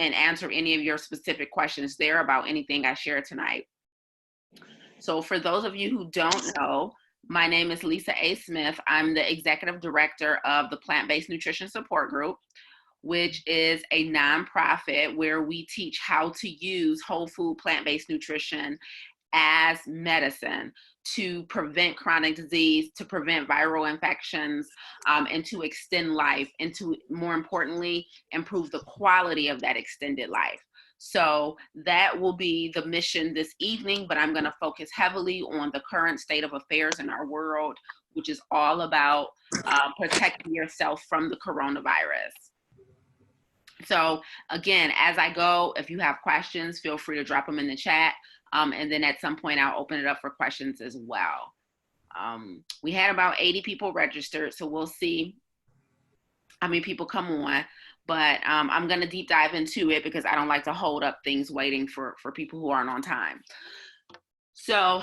and answer any of your specific questions there about anything I share tonight. So for those of you who don't know, my name is Lisa A. Smith. I'm the executive director of the Plant-Based Nutrition Support Group, which is a nonprofit where we teach how to use whole food plant-based nutrition as medicine to prevent chronic disease, to prevent viral infections, and to extend life, and to, more importantly, improve the quality of that extended life. So that will be the mission this evening, but I'm going to focus heavily on the current state of affairs in our world, which is all about protecting yourself from the coronavirus. So again, as I go, if you have questions, feel free to drop them in the chat. And then at some point, I'll open it up for questions as well. We had about 80 people registered, so we'll see how many people come on. But I'm going to deep dive into it because I don't like to hold up things waiting for people who aren't on time. So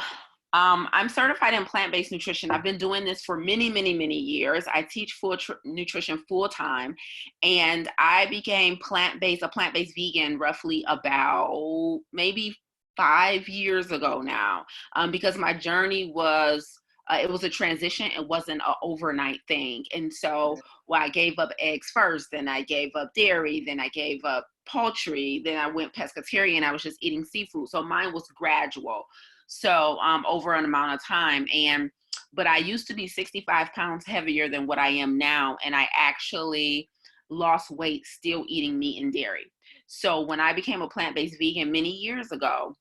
I'm certified in plant-based nutrition. I've been doing this for many, many, many years. I teach nutrition full-time, and I became a plant-based vegan roughly about maybe 5 years ago now, because my journey was, it was a transition. It wasn't an overnight thing. And so I gave up eggs first, then I gave up dairy, then I gave up poultry, then I went pescatarian. I was just eating seafood. So mine was gradual. So over an amount of time. But I used to be 65 pounds heavier than what I am now. And I actually lost weight still eating meat and dairy. So when I became a plant-based vegan many years ago,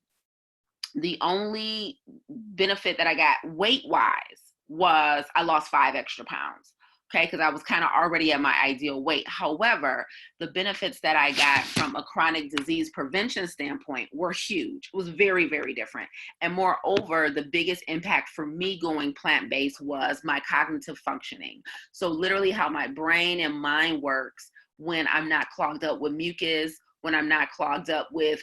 the only benefit that I got weight-wise was I lost 5 extra pounds. Okay, because I was kind of already at my ideal weight. However, the benefits that I got from a chronic disease prevention standpoint were huge. It was very, very different. And moreover, the biggest impact for me going plant-based was my cognitive functioning. So literally how my brain and mind works when I'm not clogged up with mucus, when I'm not clogged up with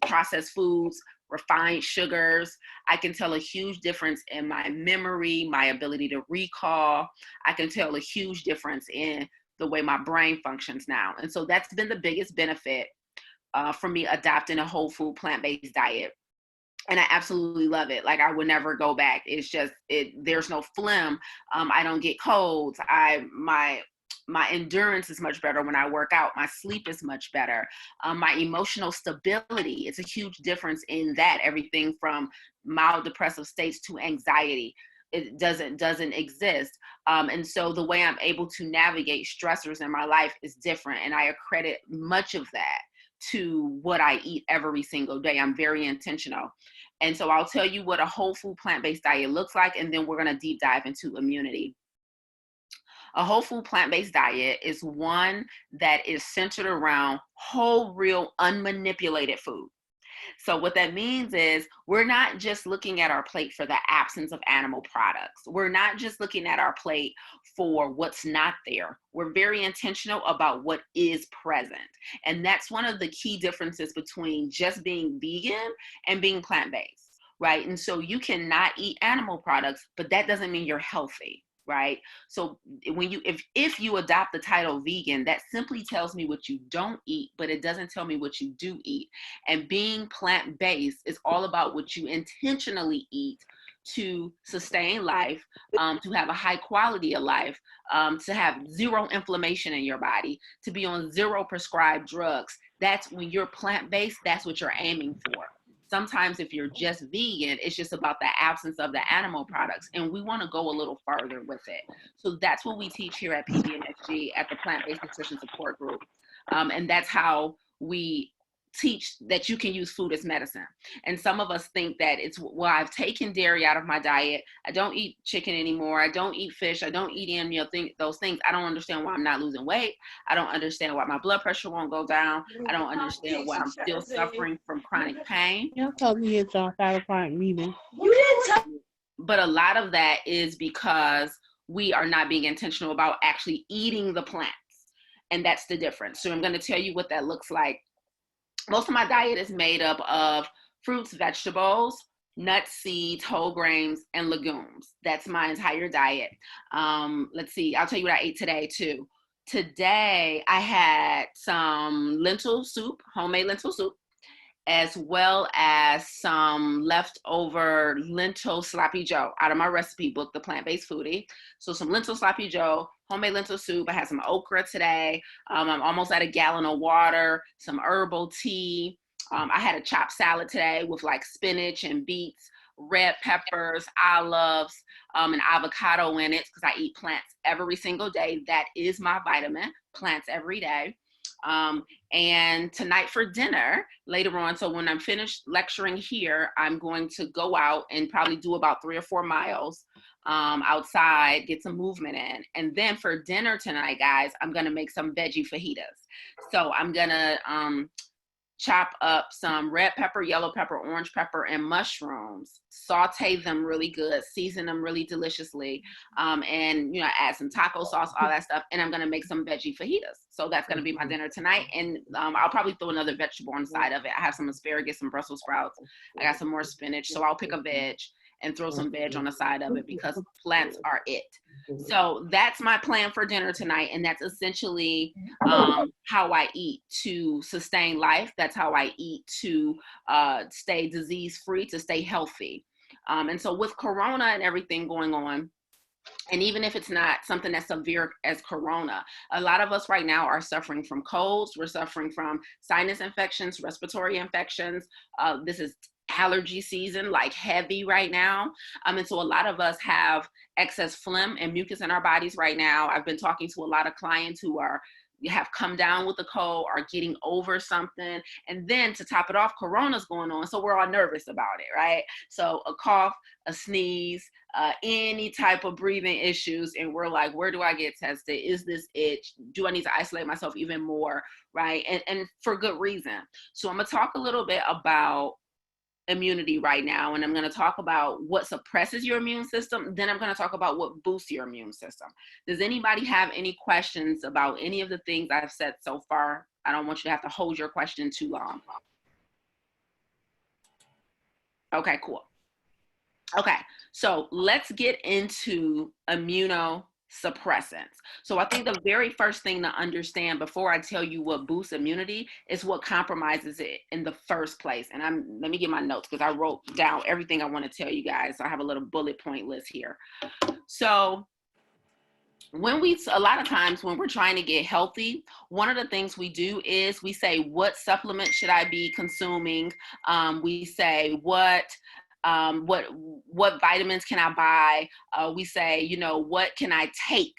processed foods, refined sugars. I can tell a huge difference in my memory, my ability to recall. I can tell a huge difference in the way my brain functions now. And so that's been the biggest benefit for me adopting a whole food plant-based diet. And I absolutely love it. Like I would never go back. It's just, there's no phlegm. I don't get colds. My endurance is much better when I work out. My sleep is much better. My emotional stability, it's a huge difference in that. Everything from mild depressive states to anxiety, it doesn't exist. And so the way I'm able to navigate stressors in my life is different. And I accredit much of that to what I eat every single day. I'm very intentional. And so I'll tell you what a whole food plant-based diet looks like, and then we're going to deep dive into immunity. A whole food plant-based diet is one that is centered around whole, real, unmanipulated food. So what that means is we're not just looking at our plate for the absence of animal products. We're not just looking at our plate for what's not there. We're very intentional about what is present. And that's one of the key differences between just being vegan and being plant-based, right? And so you cannot eat animal products, but that doesn't mean you're healthy. Right? So when if you adopt the title vegan, that simply tells me what you don't eat, but it doesn't tell me what you do eat. And being plant-based is all about what you intentionally eat to sustain life, to have a high quality of life, to have zero inflammation in your body, to be on zero prescribed drugs. That's when you're plant-based, that's what you're aiming for. Sometimes if you're just vegan, it's just about the absence of the animal products. And we want to go a little further with it. So that's what we teach here at PBNSG at the Plant-Based Nutrition Support Group. And that's how we teach that you can use food as medicine. And some of us think that it's, well, I've taken dairy out of my diet. I don't eat chicken anymore. I don't eat fish. I don't eat any of those things. I don't understand why I'm not losing weight. I don't understand why my blood pressure won't go down. I don't understand why I'm still suffering from chronic pain. You told me it's on 5 o'clock meeting. But a lot of that is because we are not being intentional about actually eating the plants. And that's the difference. So I'm going to tell you what that looks like. Most of my diet is made up of fruits, vegetables, nuts, seeds, whole grains, and legumes. That's my entire diet. Let's see, I'll tell you what I ate today too. Today I had some lentil soup, homemade lentil soup, as well as some leftover lentil sloppy joe out of my recipe book, The Plant-Based Foodie. So some lentil sloppy joe, homemade lentil soup. I had some okra today. I'm almost at a gallon of water, some herbal tea. I had a chopped salad today with like spinach and beets, red peppers, olives, and avocado in it because I eat plants every single day. That is my vitamin, plants every day. And tonight for dinner, later on, so when I'm finished lecturing here, I'm going to go out and probably do about 3 or 4 miles outside, get some movement in. And then for dinner tonight, guys, I'm going to make some veggie fajitas. So I'm going to chop up some red pepper, yellow pepper, orange pepper, and mushrooms, saute them really good, season them really deliciously, and, add some taco sauce, all that stuff. And I'm going to make some veggie fajitas. So that's going to be my dinner tonight. And I'll probably throw another vegetable on the side of it. I have some asparagus, some Brussels sprouts. I got some more spinach. So I'll pick a veg and throw some veg on the side of it because plants are it. So that's my plan for dinner tonight. And that's essentially how I eat to sustain life. That's how I eat to stay disease free, to stay healthy. And so with Corona and everything going on, and even if it's not something as severe as Corona, a lot of us right now are suffering from colds. We're suffering from sinus infections, respiratory infections. This is allergy season, like heavy right now. And so a lot of us have excess phlegm and mucus in our bodies right now. I've been talking to a lot of clients who have come down with the cold, are getting over something. And then to top it off, Corona's going on. So we're all nervous about it, right? So a cough, a sneeze, any type of breathing issues. And we're like, where do I get tested? Is this itch? Do I need to isolate myself even more, right? And for good reason. So I'm gonna talk a little bit about immunity right now, and I'm going to talk about what suppresses your immune system. Then I'm going to talk about what boosts your immune system. Does anybody have any questions about any of the things I've said so far? I don't want you to have to hold your question too long. Okay, cool. Okay, so let's get into immunosuppressants. So I think the very first thing to understand before I tell you what boosts immunity is what compromises it in the first place. And let me get my notes because I wrote down everything I want to tell you guys. So I have a little bullet point list here. So a lot of times when we're trying to get healthy, one of the things we do is we say, what supplement should I be consuming? We say, what vitamins can I buy? We say, what can I take?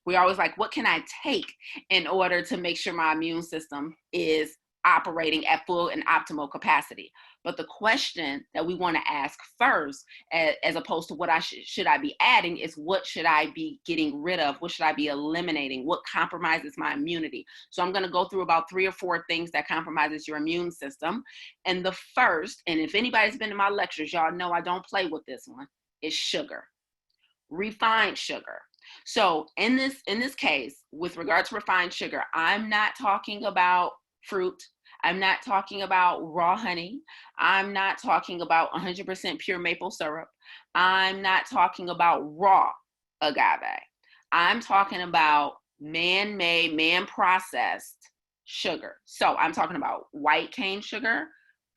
We're always like, what can I take in order to make sure my immune system is operating at full and optimal capacity? But the question that we want to ask first, as opposed to what should I be adding, is what should I be getting rid of? What should I be eliminating? What compromises my immunity? So I'm going to go through about 3 or 4 things that compromises your immune system. And the first, and if anybody's been to my lectures, y'all know I don't play with this one, is sugar, refined sugar. So in this case, with regard to refined sugar, I'm not talking about fruit. I'm not talking about raw honey. I'm not talking about 100% pure maple syrup. I'm not talking about raw agave. I'm talking about man-made, man-processed sugar. So I'm talking about white cane sugar,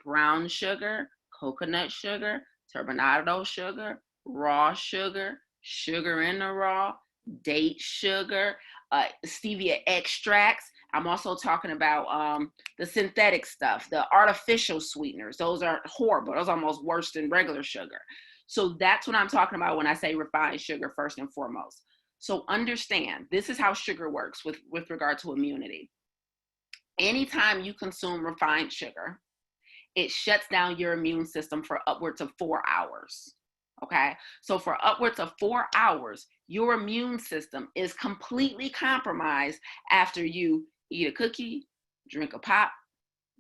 brown sugar, coconut sugar, turbinado sugar, raw sugar, sugar in the raw, date sugar, stevia extracts. I'm also talking about the synthetic stuff, the artificial sweeteners. Those are horrible. Those are almost worse than regular sugar. So that's what I'm talking about when I say refined sugar first and foremost. So understand, this is how sugar works with regard to immunity. Anytime you consume refined sugar, it shuts down your immune system for upwards of 4 hours. Okay, so for upwards of 4 hours, your immune system is completely compromised after you eat a cookie, drink a pop,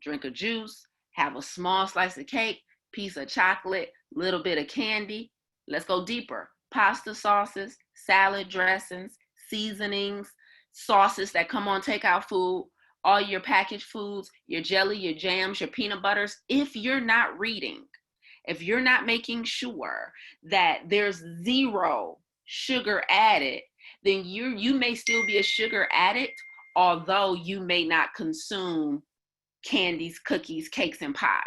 drink a juice, have a small slice of cake, piece of chocolate, little bit of candy. Let's go deeper. Pasta sauces, salad dressings, seasonings, sauces that come on takeout food, all your packaged foods, your jelly, your jams, your peanut butters. If you're not reading, if you're not making sure that there's 0 sugar added, then you may still be a sugar addict, although you may not consume candies, cookies, cakes, and pies.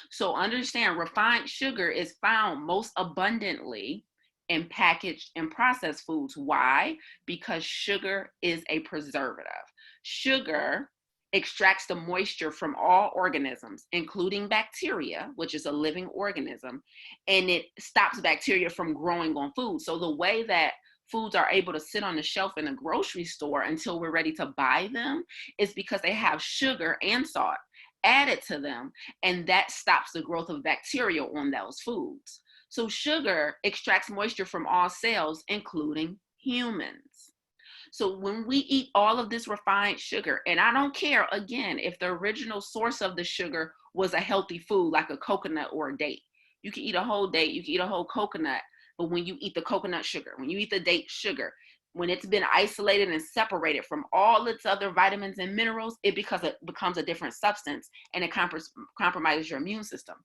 So understand, refined sugar is found most abundantly in packaged and processed foods. Why? Because sugar is a preservative. Sugar extracts the moisture from all organisms, including bacteria, which is a living organism, and it stops bacteria from growing on food. So the way that foods are able to sit on the shelf in a grocery store until we're ready to buy them is because they have sugar and salt added to them, and that stops the growth of bacteria on those foods. So sugar extracts moisture from all cells, including humans. So when we eat all of this refined sugar, and I don't care, again, if the original source of the sugar was a healthy food like a coconut or a date. You can eat a whole date, you can eat a whole coconut, but when you eat the coconut sugar, when you eat the date sugar, when it's been isolated and separated from all its other vitamins and minerals, it becomes a different substance, and it compromises your immune system.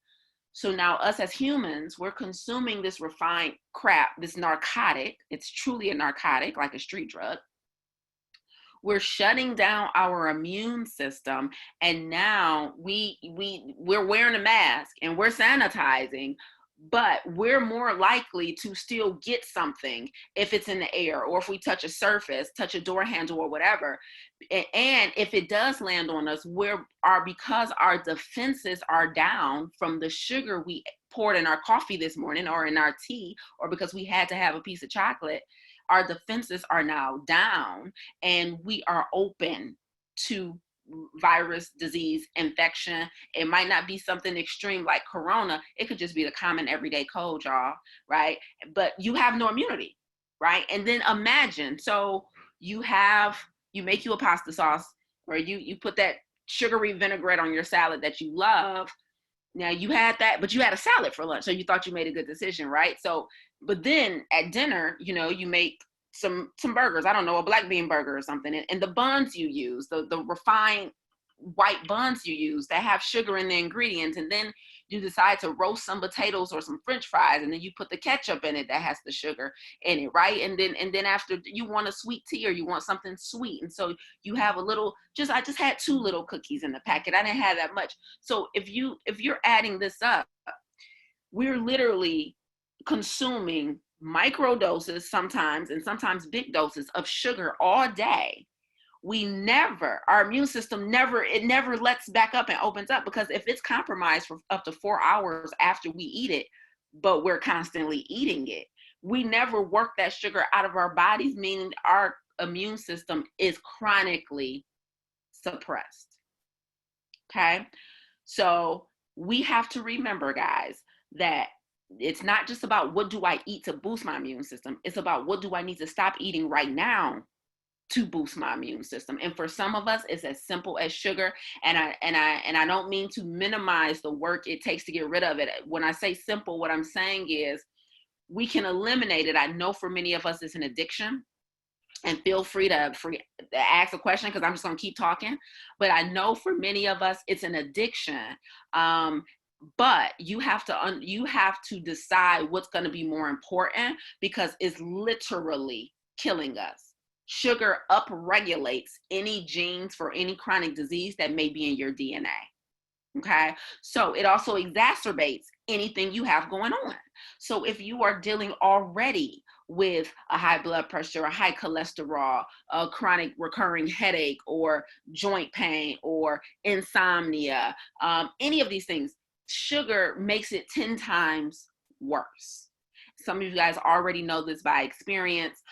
So now us as humans, we're consuming this refined crap, this narcotic. It's truly a narcotic, like a street drug. We're shutting down our immune system, and now we're wearing a mask and we're sanitizing, but we're more likely to still get something if it's in the air, or if we touch a surface, touch a door handle or whatever. And if it does land on us, because our defenses are down from the sugar we poured in our coffee this morning or in our tea, or because we had to have a piece of chocolate, our defenses are now down, and we are open to virus, disease, infection. It might not be something extreme like corona. It could just be the common everyday cold, y'all, right? But you have no immunity, right? And then imagine, so you make you a pasta sauce, or you put that sugary vinaigrette on your salad that you love. Now you had that, but you had a salad for lunch, so you thought you made a good decision, right? So, but then at dinner, you make some burgers. I don't know, a black bean burger or something, and the buns you use, the refined white buns you use that have sugar in the ingredients, and then you decide to roast some potatoes or some French fries, and then you put the ketchup in it that has the sugar in it, right? And then after, you want a sweet tea or you want something sweet, and so you have I just had 2 little cookies in the packet. I didn't have that much. So if you're adding this up, we're literally consuming micro doses sometimes, and sometimes big doses of sugar all day. Our immune system never lets back up and opens up, because if it's compromised for up to 4 hours after we eat it, but we're constantly eating it, we never work that sugar out of our bodies, meaning our immune system is chronically suppressed. Okay? So we have to remember, guys, that it's not just about what do I eat to boost my immune system. It's about what do I need to stop eating right now to boost my immune system. And for some of us, it's as simple as sugar. And I don't mean to minimize the work it takes to get rid of it. When I say simple, what I'm saying is we can eliminate it. I know for many of us, it's an addiction. And feel free to ask a question, because I'm just going to keep talking. But I know for many of us, it's an addiction. But you have to decide what's going to be more important, because it's literally killing us. Sugar upregulates any genes for any chronic disease that may be in your DNA. Okay, so it also exacerbates anything you have going on. So if you are dealing already with a high blood pressure, a high cholesterol, a chronic recurring headache, or joint pain, or insomnia, any of these things, sugar makes it 10 times worse. Some of you guys already know this by experience.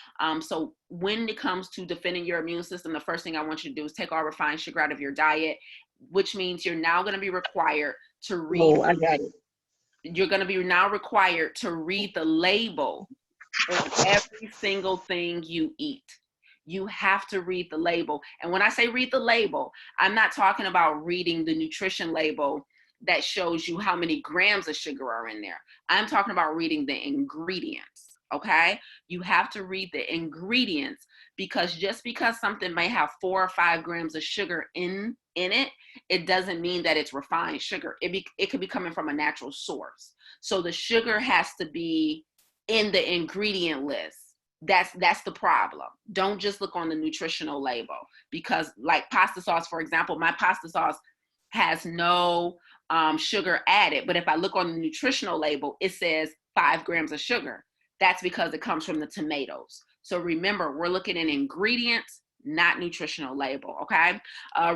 So when it comes to defending your immune system, the first thing I want you to do is take all refined sugar out of your diet, which means you're now going to be required to read. Oh, I got it. You're going to be now required to read the label on every single thing you eat. You have to read the label. And when I say read the label, I'm not talking about reading the nutrition label that shows you how many grams of sugar are in there. I'm talking about reading the ingredients, okay? You have to read the ingredients, because just because something may have 4 or 5 grams of sugar in it, it doesn't mean that it's refined sugar. It could be coming from a natural source. So the sugar has to be in the ingredient list That's the problem. Don't just look on the nutritional label, because like pasta sauce, for example, my pasta sauce has no sugar added. But if I look on the nutritional label, it says 5 grams of sugar. That's because it comes from the tomatoes. So remember, we're looking at ingredients, not nutritional label, okay?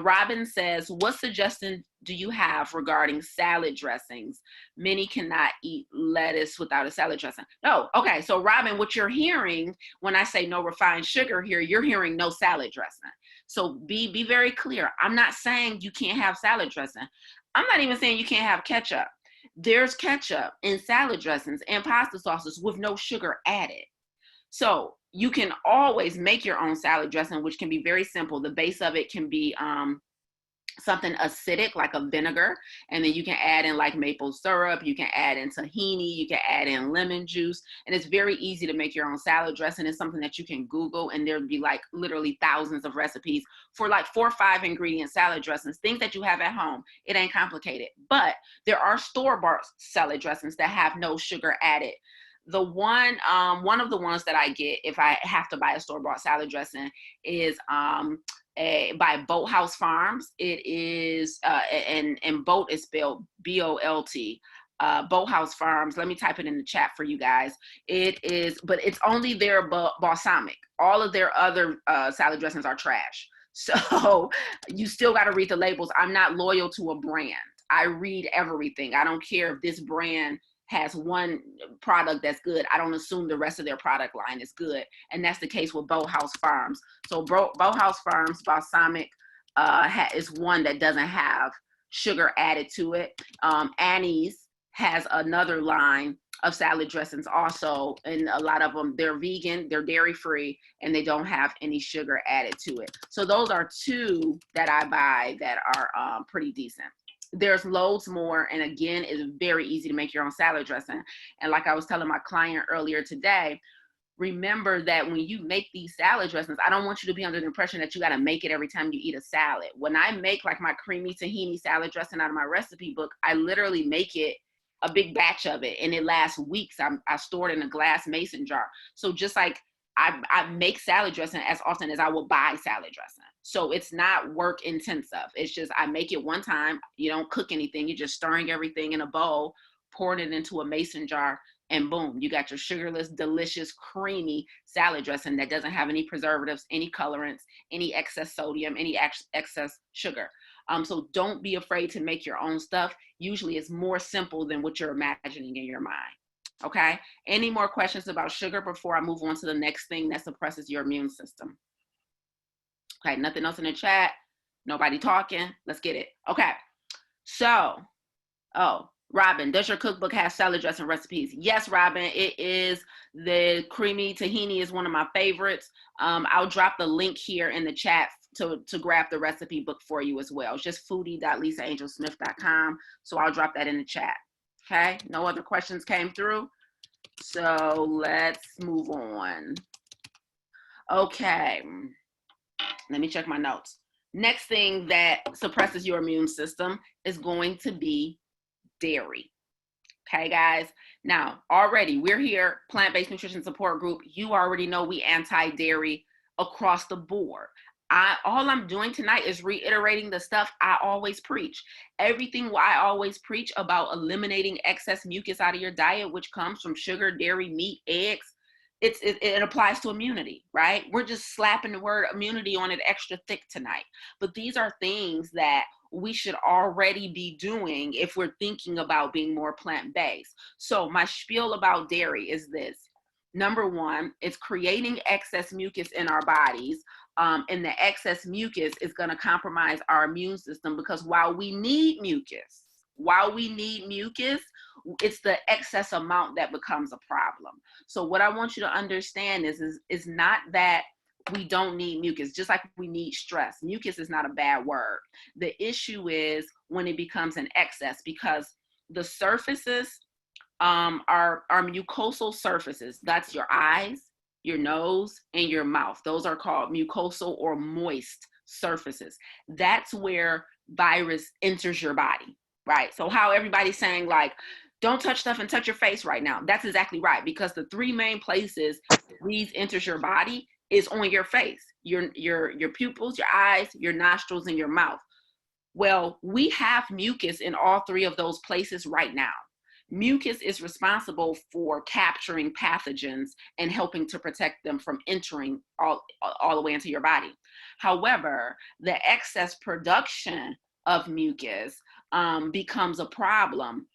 Robin says, what suggestion do you have regarding salad dressings? Many cannot eat lettuce without a salad dressing. No, okay, so Robin, what you're hearing when I say no refined sugar here, you're hearing no salad dressing. So be very clear. I'm not saying you can't have salad dressing. I'm not even saying you can't have ketchup. There's ketchup in salad dressings and pasta sauces with no sugar added. So you can always make your own salad dressing, which can be very simple. The base of it can be something acidic like a vinegar, and then you can add in like maple syrup, you can add in tahini, you can add in lemon juice, and it's very easy to make your own salad dressing. It's something that you can Google, and there'd be like literally thousands of recipes for like 4 or 5 ingredient salad dressings, things that you have at home. It ain't complicated, but there are store-bought salad dressings that have no sugar added. The one of the ones that I get if I have to buy a store-bought salad dressing is by Boathouse Farms. It is, and boat is spelled B-O-L-T. Boathouse Farms. Let me type it in the chat for you guys. It is, but it's only their balsamic. All of their other salad dressings are trash. So you still got to read the labels. I'm not loyal to a brand. I read everything. I don't care if this brand has one product that's good. I don't assume the rest of their product line is good. And that's the case with Boathouse Farms. So Boathouse Farms balsamic is one that doesn't have sugar added to it. Annie's has another line of salad dressings also, and a lot of them, they're vegan, they're dairy free, and they don't have any sugar added to it. So those are 2 that I buy that are pretty decent. There's loads more, and again, it's very easy to make your own salad dressing. And like I was telling my client earlier today, remember that when you make these salad dressings, I don't want you to be under the impression that you got to make it every time you eat a salad. When I make like my creamy tahini salad dressing out of my recipe book, I literally make it a big batch of it, and it lasts weeks. I store it in a glass mason jar. So just like I make salad dressing as often as I will buy salad dressing. So it's not work intensive. It's just I make it one time. You don't cook anything. You're just stirring everything in a bowl, pouring it into a mason jar, and boom, you got your sugarless, delicious, creamy salad dressing that doesn't have any preservatives, any colorants, any excess sodium, any excess sugar. So don't be afraid to make your own stuff. Usually it's more simple than what you're imagining in your mind. Okay, any more questions about sugar before I move on to the next thing that suppresses your immune system? Okay, nothing else in the chat. Nobody talking. Let's get it. Okay, so, Robin, does your cookbook have salad dressing recipes? Yes, Robin, it is. The creamy tahini is one of my favorites. I'll drop the link here in the chat to grab the recipe book for you as well. It's just foodie.lisaangelsmith.com. So I'll drop that in the chat. Okay, no other questions came through. So let's move on. Okay, let me check my notes. Next thing that suppresses your immune system is going to be dairy. Okay, guys. Now, already we're here, Plant-Based Nutrition Support Group. You already know we anti-dairy across the board. All I'm doing tonight is reiterating the stuff I always preach. Everything I always preach about eliminating excess mucus out of your diet, which comes from sugar, dairy, meat, eggs, it applies to immunity, right? We're just slapping the word immunity on it extra thick tonight. But these are things that we should already be doing if we're thinking about being more plant-based. So my spiel about dairy is this. Number 1, it's creating excess mucus in our bodies. And the excess mucus is going to compromise our immune system, because while we need mucus, it's the excess amount that becomes a problem. So what I want you to understand is not that we don't need mucus, just like we need stress. Mucus is not a bad word. The issue is when it becomes an excess, because the surfaces are mucosal surfaces. That's your eyes, your nose, and your mouth. Those are called mucosal or moist surfaces. That's where virus enters your body, right? So how everybody's saying like, don't touch stuff and touch your face right now. That's exactly right, because the 3 main places disease enters your body is on your face, your pupils, your eyes, your nostrils, and your mouth. Well, we have mucus in all three of those places right now. Mucus is responsible for capturing pathogens and helping to protect them from entering all the way into your body. However, the excess production of mucus becomes a problem,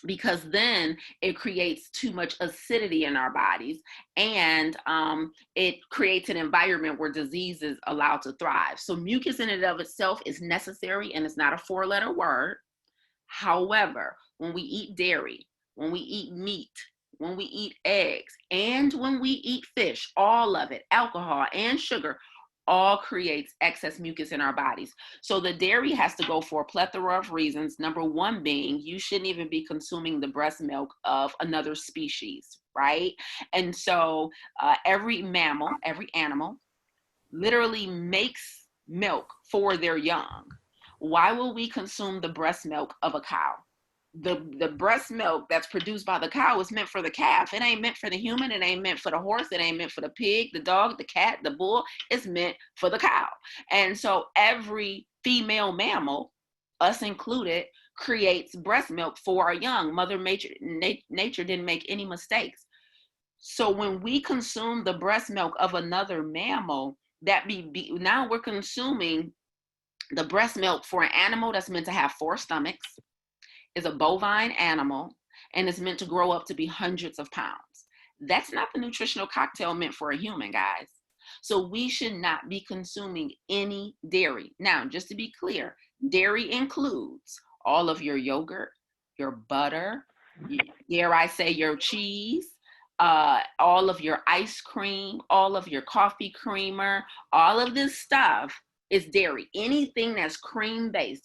because then it creates too much acidity in our bodies, and it creates an environment where disease is allowed to thrive. So mucus in and of itself is necessary, and it's not a 4-letter word. However, when we eat dairy, when we eat meat, when we eat eggs, and when we eat fish, all of it, alcohol and sugar, all creates excess mucus in our bodies. So the dairy has to go for a plethora of reasons. Number one being, you shouldn't even be consuming the breast milk of another species, right? And so every mammal, every animal literally makes milk for their young. Why will we consume the breast milk of a cow? The breast milk that's produced by the cow is meant for the calf. It ain't meant for the human. It ain't meant for the horse. It ain't meant for the pig, the dog, the cat, the bull. It's meant for the cow. And so every female mammal, us included, creates breast milk for our young. Mother Nature didn't make any mistakes. So when we consume the breast milk of another mammal, now we're consuming the breast milk for an animal that's meant to have 4 stomachs, is a bovine animal, and is meant to grow up to be hundreds of pounds. That's not the nutritional cocktail meant for a human, guys. So we should not be consuming any dairy. Now, just to be clear, dairy includes all of your yogurt, your butter, dare I say your cheese, all of your ice cream, all of your coffee creamer, all of this stuff is dairy. Anything that's cream based,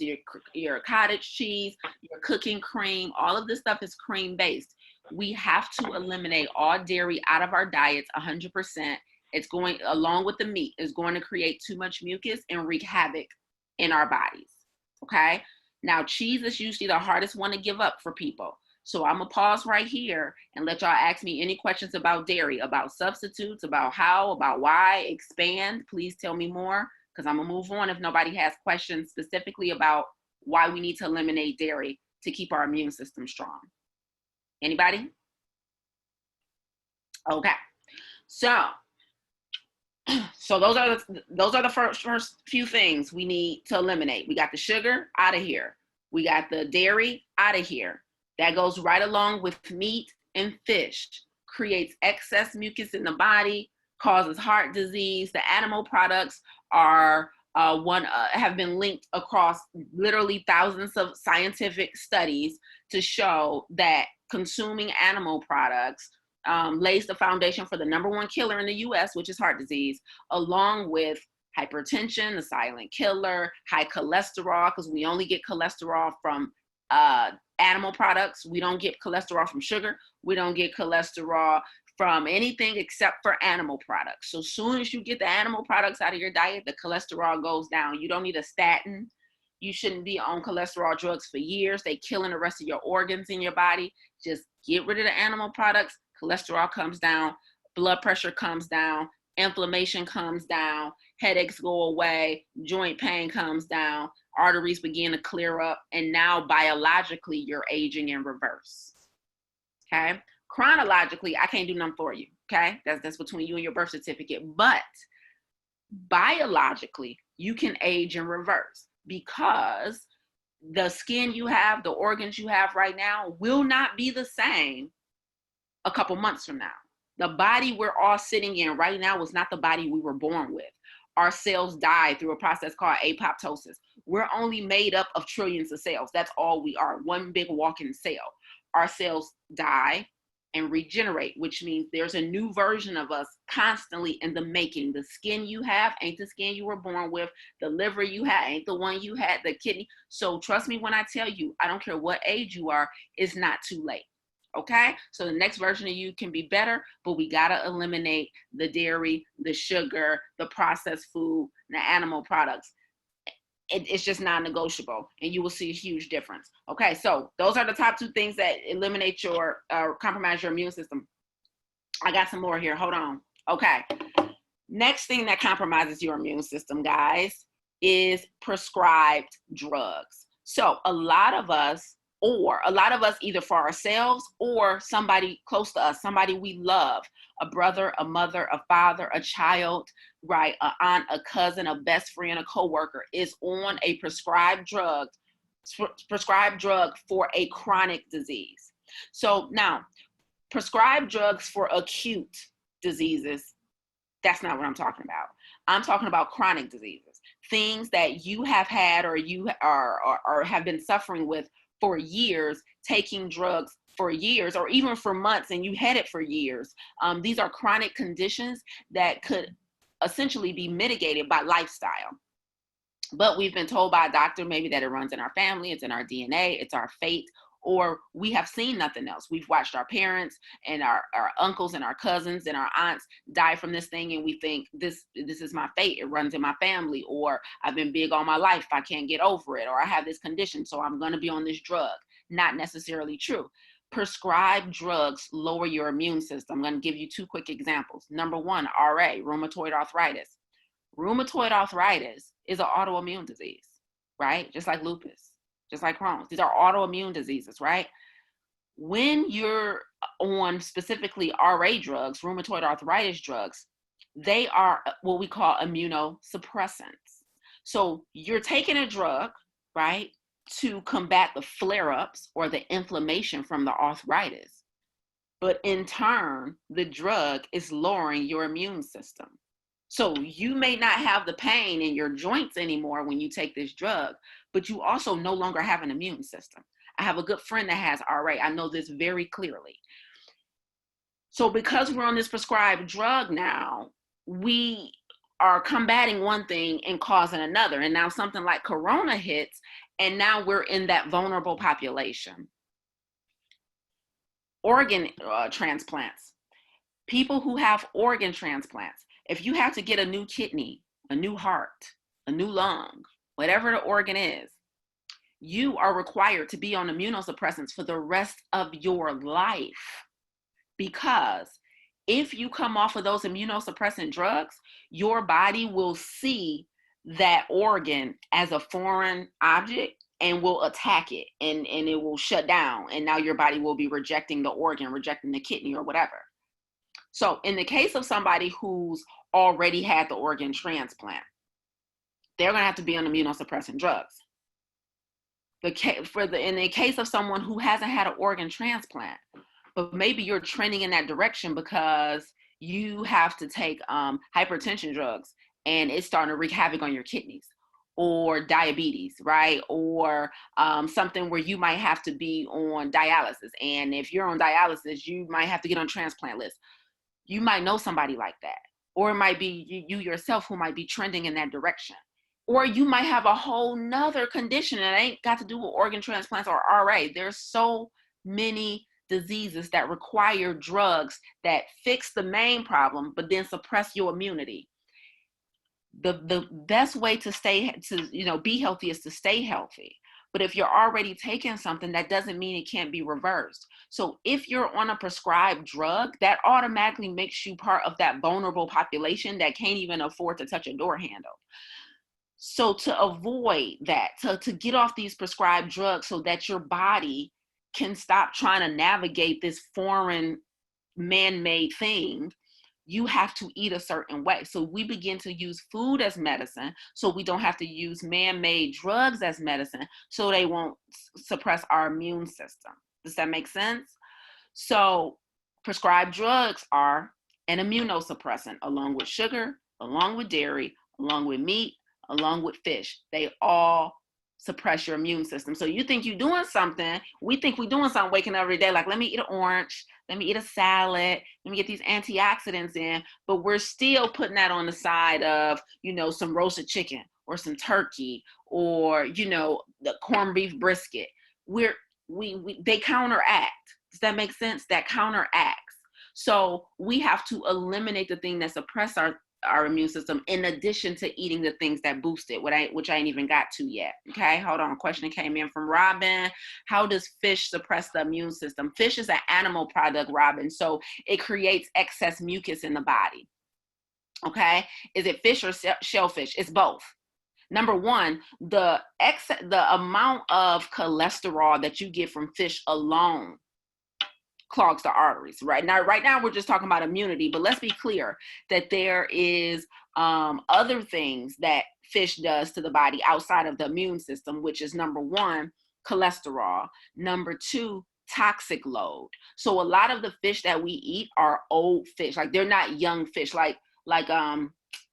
your cottage cheese, your cooking cream, all of this stuff is cream based. We have to eliminate all dairy out of our diets 100%. It's going, along with the meat, is going to create too much mucus and wreak havoc in our bodies. Okay. Now, cheese is usually the hardest one to give up for people. So I'm gonna pause right here and let y'all ask me any questions about dairy, about substitutes, about how, about why, expand. Please tell me more, because I'm gonna move on if nobody has questions specifically about why we need to eliminate dairy to keep our immune system strong. Anybody? Okay. So those are the first few things we need to eliminate. We got the sugar out of here. We got the dairy out of here. That goes right along with meat and fish, creates excess mucus in the body, causes heart disease. The animal products are have been linked across literally thousands of scientific studies to show that consuming animal products lays the foundation for the #1 killer in the US, which is heart disease, along with hypertension, the silent killer, high cholesterol, because we only get cholesterol from animal products. We don't get cholesterol from sugar. We don't get cholesterol from anything except for animal products. So soon as you get the animal products out of your diet, the cholesterol goes down. You don't need a statin. You shouldn't be on cholesterol drugs for years. They killing the rest of your organs in your body. Just get rid of the animal products. Cholesterol comes down, blood pressure comes down, inflammation comes down, headaches go away, joint pain comes down, arteries begin to clear up, and now biologically you're aging in reverse. Okay? Chronologically, I can't do nothing for you. Okay? That's between you and your birth certificate. But biologically, you can age in reverse, because the skin you have, the organs you have right now will not be the same a couple months from now. The body we're all sitting in right now was not the body we were born with. Our cells die through a process called apoptosis. We're only made up of trillions of cells. That's all we are, one big walking cell. Our cells die and regenerate, which means there's a new version of us constantly in the making. The skin you have ain't the skin you were born with. The liver you had ain't the one you had, the kidney. So trust me when I tell you, I don't care what age you are, it's not too late. Okay, so the next version of you can be better, but we gotta eliminate the dairy, the sugar, the processed food, the animal products. It's just non-negotiable, and you will see a huge difference. Okay, so those are the top 2 things that eliminate your, compromise your immune system. I got some more here. Hold on. Okay. Next thing that compromises your immune system, guys, is prescribed drugs. So a lot of us either for ourselves or somebody close to us, somebody we love, a brother, a mother, a father, a child, right, an aunt, a cousin, a best friend, a coworker is on a prescribed drug for a chronic disease. So now, prescribed drugs for acute diseases, that's not what I'm talking about. I'm talking about chronic diseases, things that you have had or you are or have been suffering with for years, taking drugs for years or even for months, and you had it for years. These are chronic conditions that could essentially be mitigated by lifestyle. But we've been told by a doctor maybe that it runs in our family, it's in our DNA, it's our fate, or we have seen nothing else. We've watched our parents and our uncles and our cousins and our aunts die from this thing, and we think this is my fate, it runs in my family, or I've been big all my life, I can't get over it, or I have this condition, so I'm gonna be on this drug. Not necessarily true. Prescribed drugs lower your immune system. I'm gonna give you two quick examples. Number one, RA, rheumatoid arthritis. Rheumatoid arthritis is an autoimmune disease, right? Just like lupus, just like Crohn's. These are autoimmune diseases, right? When you're on specifically RA drugs, rheumatoid arthritis drugs, they are what we call immunosuppressants. So you're taking a drug, right, to combat the flare-ups or the inflammation from the arthritis. But in turn, the drug is lowering your immune system. So you may not have the pain in your joints anymore when you take this drug, but you also no longer have an immune system. I have a good friend that has RA. I know this very clearly. So because we're on this prescribed drug now, we are combating one thing and causing another. And now something like Corona hits, and now we're in that vulnerable population. Organ transplants. People who have organ transplants. If you have to get a new kidney, a new heart, a new lung, whatever the organ is, you are required to be on immunosuppressants for the rest of your life. Because if you come off of those immunosuppressant drugs, your body will see that organ as a foreign object and will attack it, and it will shut down. And now your body will be rejecting the organ, rejecting the kidney or whatever. So in the case of somebody who's already had the organ transplant, they're going to have to be on immunosuppressant drugs. In the case of someone who hasn't had an organ transplant, but maybe you're trending in that direction because you have to take hypertension drugs and it's starting to wreak havoc on your kidneys, or diabetes, right? Or something where you might have to be on dialysis. And if you're on dialysis, you might have to get on transplant list. You might know somebody like that, or it might be you yourself who might be trending in that direction. Or you might have a whole nother condition that ain't got to do with organ transplants or RA. There's so many diseases that require drugs that fix the main problem, but then suppress your immunity. The best way to be healthy is to stay healthy. But if you're already taking something, that doesn't mean it can't be reversed. So if you're on a prescribed drug, that automatically makes you part of that vulnerable population that can't even afford to touch a door handle. So to avoid that, to get off these prescribed drugs so that your body can stop trying to navigate this foreign man-made thing, you have to eat a certain way. So we begin to use food as medicine, so we don't have to use man-made drugs as medicine, so they won't suppress our immune system. Does that make sense? So prescribed drugs are an immunosuppressant, along with sugar, along with dairy, along with meat, along with fish. They all suppress your immune system. So you think you're doing something, we think we're doing something waking up every day, like let me eat an orange, let me eat a salad, let me get these antioxidants in, but we're still putting that on the side of, some roasted chicken or some turkey or, the corned beef brisket. They counteract. Does that make sense? That counteracts. So we have to eliminate the thing that suppress our our immune system, in addition to eating the things that boost it, which I ain't even got to yet. Okay, hold on. A question came in from Robin. How does fish suppress the immune system? Fish is an animal product, Robin, so it creates excess mucus in the body. Okay, is it fish or shellfish? It's both. Number one, the amount of cholesterol that you get from fish alone clogs the arteries. Right now we're just talking about immunity, but let's be clear that there is other things that fish does to the body outside of the immune system, which is number one, cholesterol. Number two, toxic load. So a lot of the fish that we eat are old fish. Like, they're not young fish. Like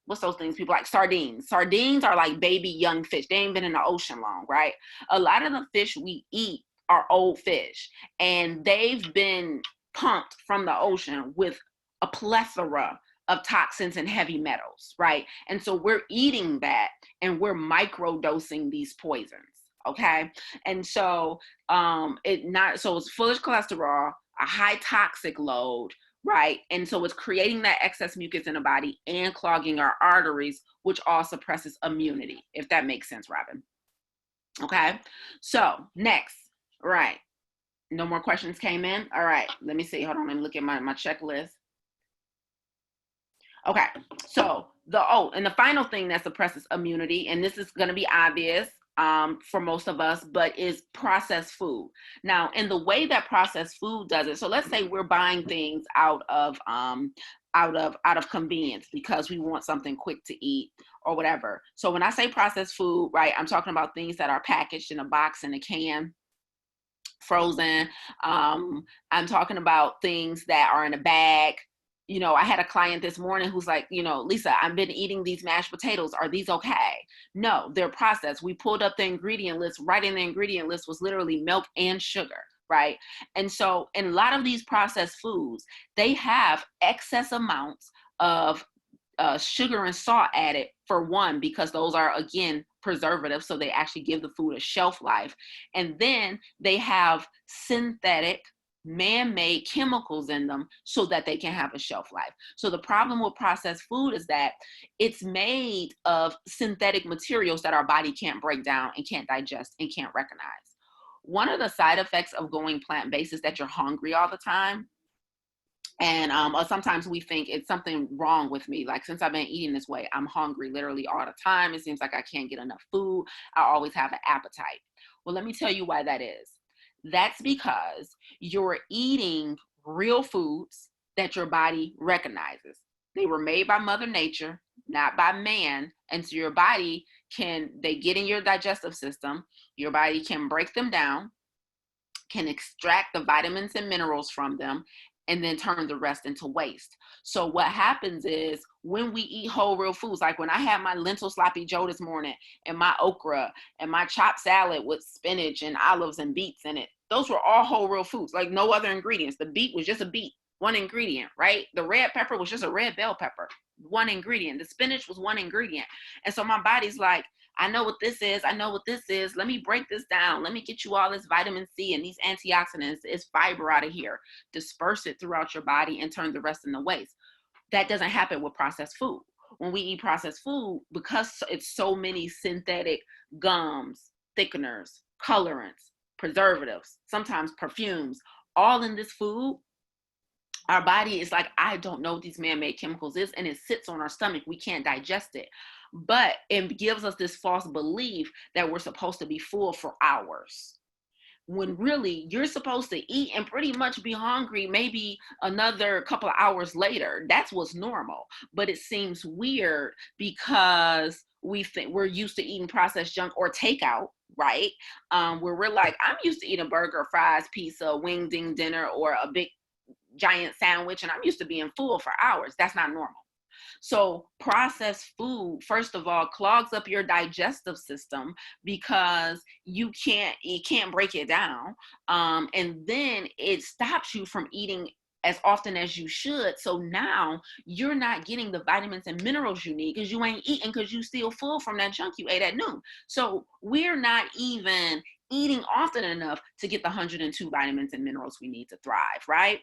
what's those things people like? Sardines. Sardines are like baby young fish. They ain't been in the ocean long, right? A lot of the fish we eat are old fish, and they've been pumped from the ocean with a plethora of toxins and heavy metals, right? And so we're eating that, and we're microdosing these poisons, okay? And so it's full of cholesterol, a high toxic load, right? And so it's creating that excess mucus in the body and clogging our arteries, which all suppresses immunity, if that makes sense, Robin. Okay, so next, right? No more questions came in. All right, let me see. Hold on, let me look at my checklist. Okay, so and the final thing that suppresses immunity, and this is going to be obvious for most of us, but is processed food. Now, in the way that processed food does it, so let's say we're buying things out of convenience because we want something quick to eat or whatever. So when I say processed food, right, I'm talking about things that are packaged in a box, in a can, frozen. I'm talking about things that are in a bag. You know, I had a client this morning who's like, Lisa, I've been eating these mashed potatoes. Are these okay? No, they're processed. We pulled up the ingredient list. Right in the ingredient list was literally milk and sugar, right? And so in a lot of these processed foods, they have excess amounts of sugar and salt added, for one, because those are, again, preservatives. So they actually give the food a shelf life. And then they have synthetic, man-made chemicals in them so that they can have a shelf life. So the problem with processed food is that it's made of synthetic materials that our body can't break down and can't digest and can't recognize. One of the side effects of going plant-based is that you're hungry all the time. And sometimes we think it's something wrong with me. Like, since I've been eating this way, I'm hungry literally all the time. It seems like I can't get enough food. I always have an appetite. Well, let me tell you why that is. That's because you're eating real foods that your body recognizes. They were made by Mother Nature, not by man. And so your body they get in your digestive system. Your body can break them down, can extract the vitamins and minerals from them, and then turn the rest into waste. So what happens is, when we eat whole real foods, like when I had my lentil sloppy joe this morning, and my okra and my chopped salad with spinach and olives and beets in it, those were all whole real foods, like no other ingredients. The beet was just a beet, one ingredient, right? The red pepper was just a red bell pepper, one ingredient. The spinach was one ingredient. And so my body's like, I know what this is. I know what this is. Let me break this down. Let me get you all this vitamin C and these antioxidants. It's fiber out of here. Disperse it throughout your body and turn the rest into waste. That doesn't happen with processed food. When we eat processed food, because it's so many synthetic gums, thickeners, colorants, preservatives, sometimes perfumes, all in this food, our body is like, I don't know what these man-made chemicals is, and it sits on our stomach. We can't digest it. But it gives us this false belief that we're supposed to be full for hours, when really you're supposed to eat and pretty much be hungry maybe another couple of hours later. That's what's normal. But it seems weird because we think we're used to eating processed junk or takeout, right? Where we're like, I'm used to eating a burger, fries, pizza, wing ding dinner, or a big giant sandwich, and I'm used to being full for hours. That's not normal. So processed food, first of all, clogs up your digestive system because you can't break it down. And then it stops you from eating as often as you should. So now you're not getting the vitamins and minerals you need because you ain't eating, because you still full from that junk you ate at noon. So we're not even eating often enough to get the 102 vitamins and minerals we need to thrive, right?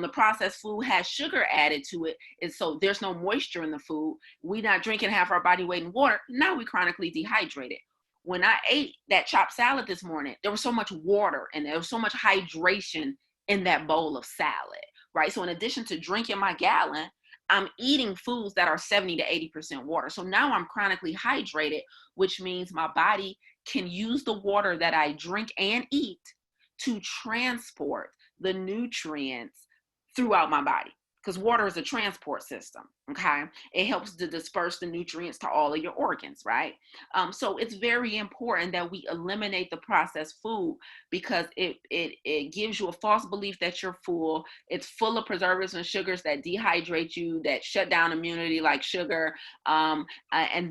The processed food has sugar added to it, and so there's no moisture in the food. We're not drinking half our body weight in water. Now we chronically dehydrated. When I ate that chopped salad this morning, there was so much water and there was so much hydration in that bowl of salad, right? So in addition to drinking my gallon, I'm eating foods that are 70 to 80% water. So now I'm chronically hydrated, which means my body can use the water that I drink and eat to transport the nutrients throughout my body. Because water is a transport system, okay? It helps to disperse the nutrients to all of your organs, right? So it's very important that we eliminate the processed food because it gives you a false belief that you're full. It's full of preservatives and sugars that dehydrate you, that shut down immunity like sugar. And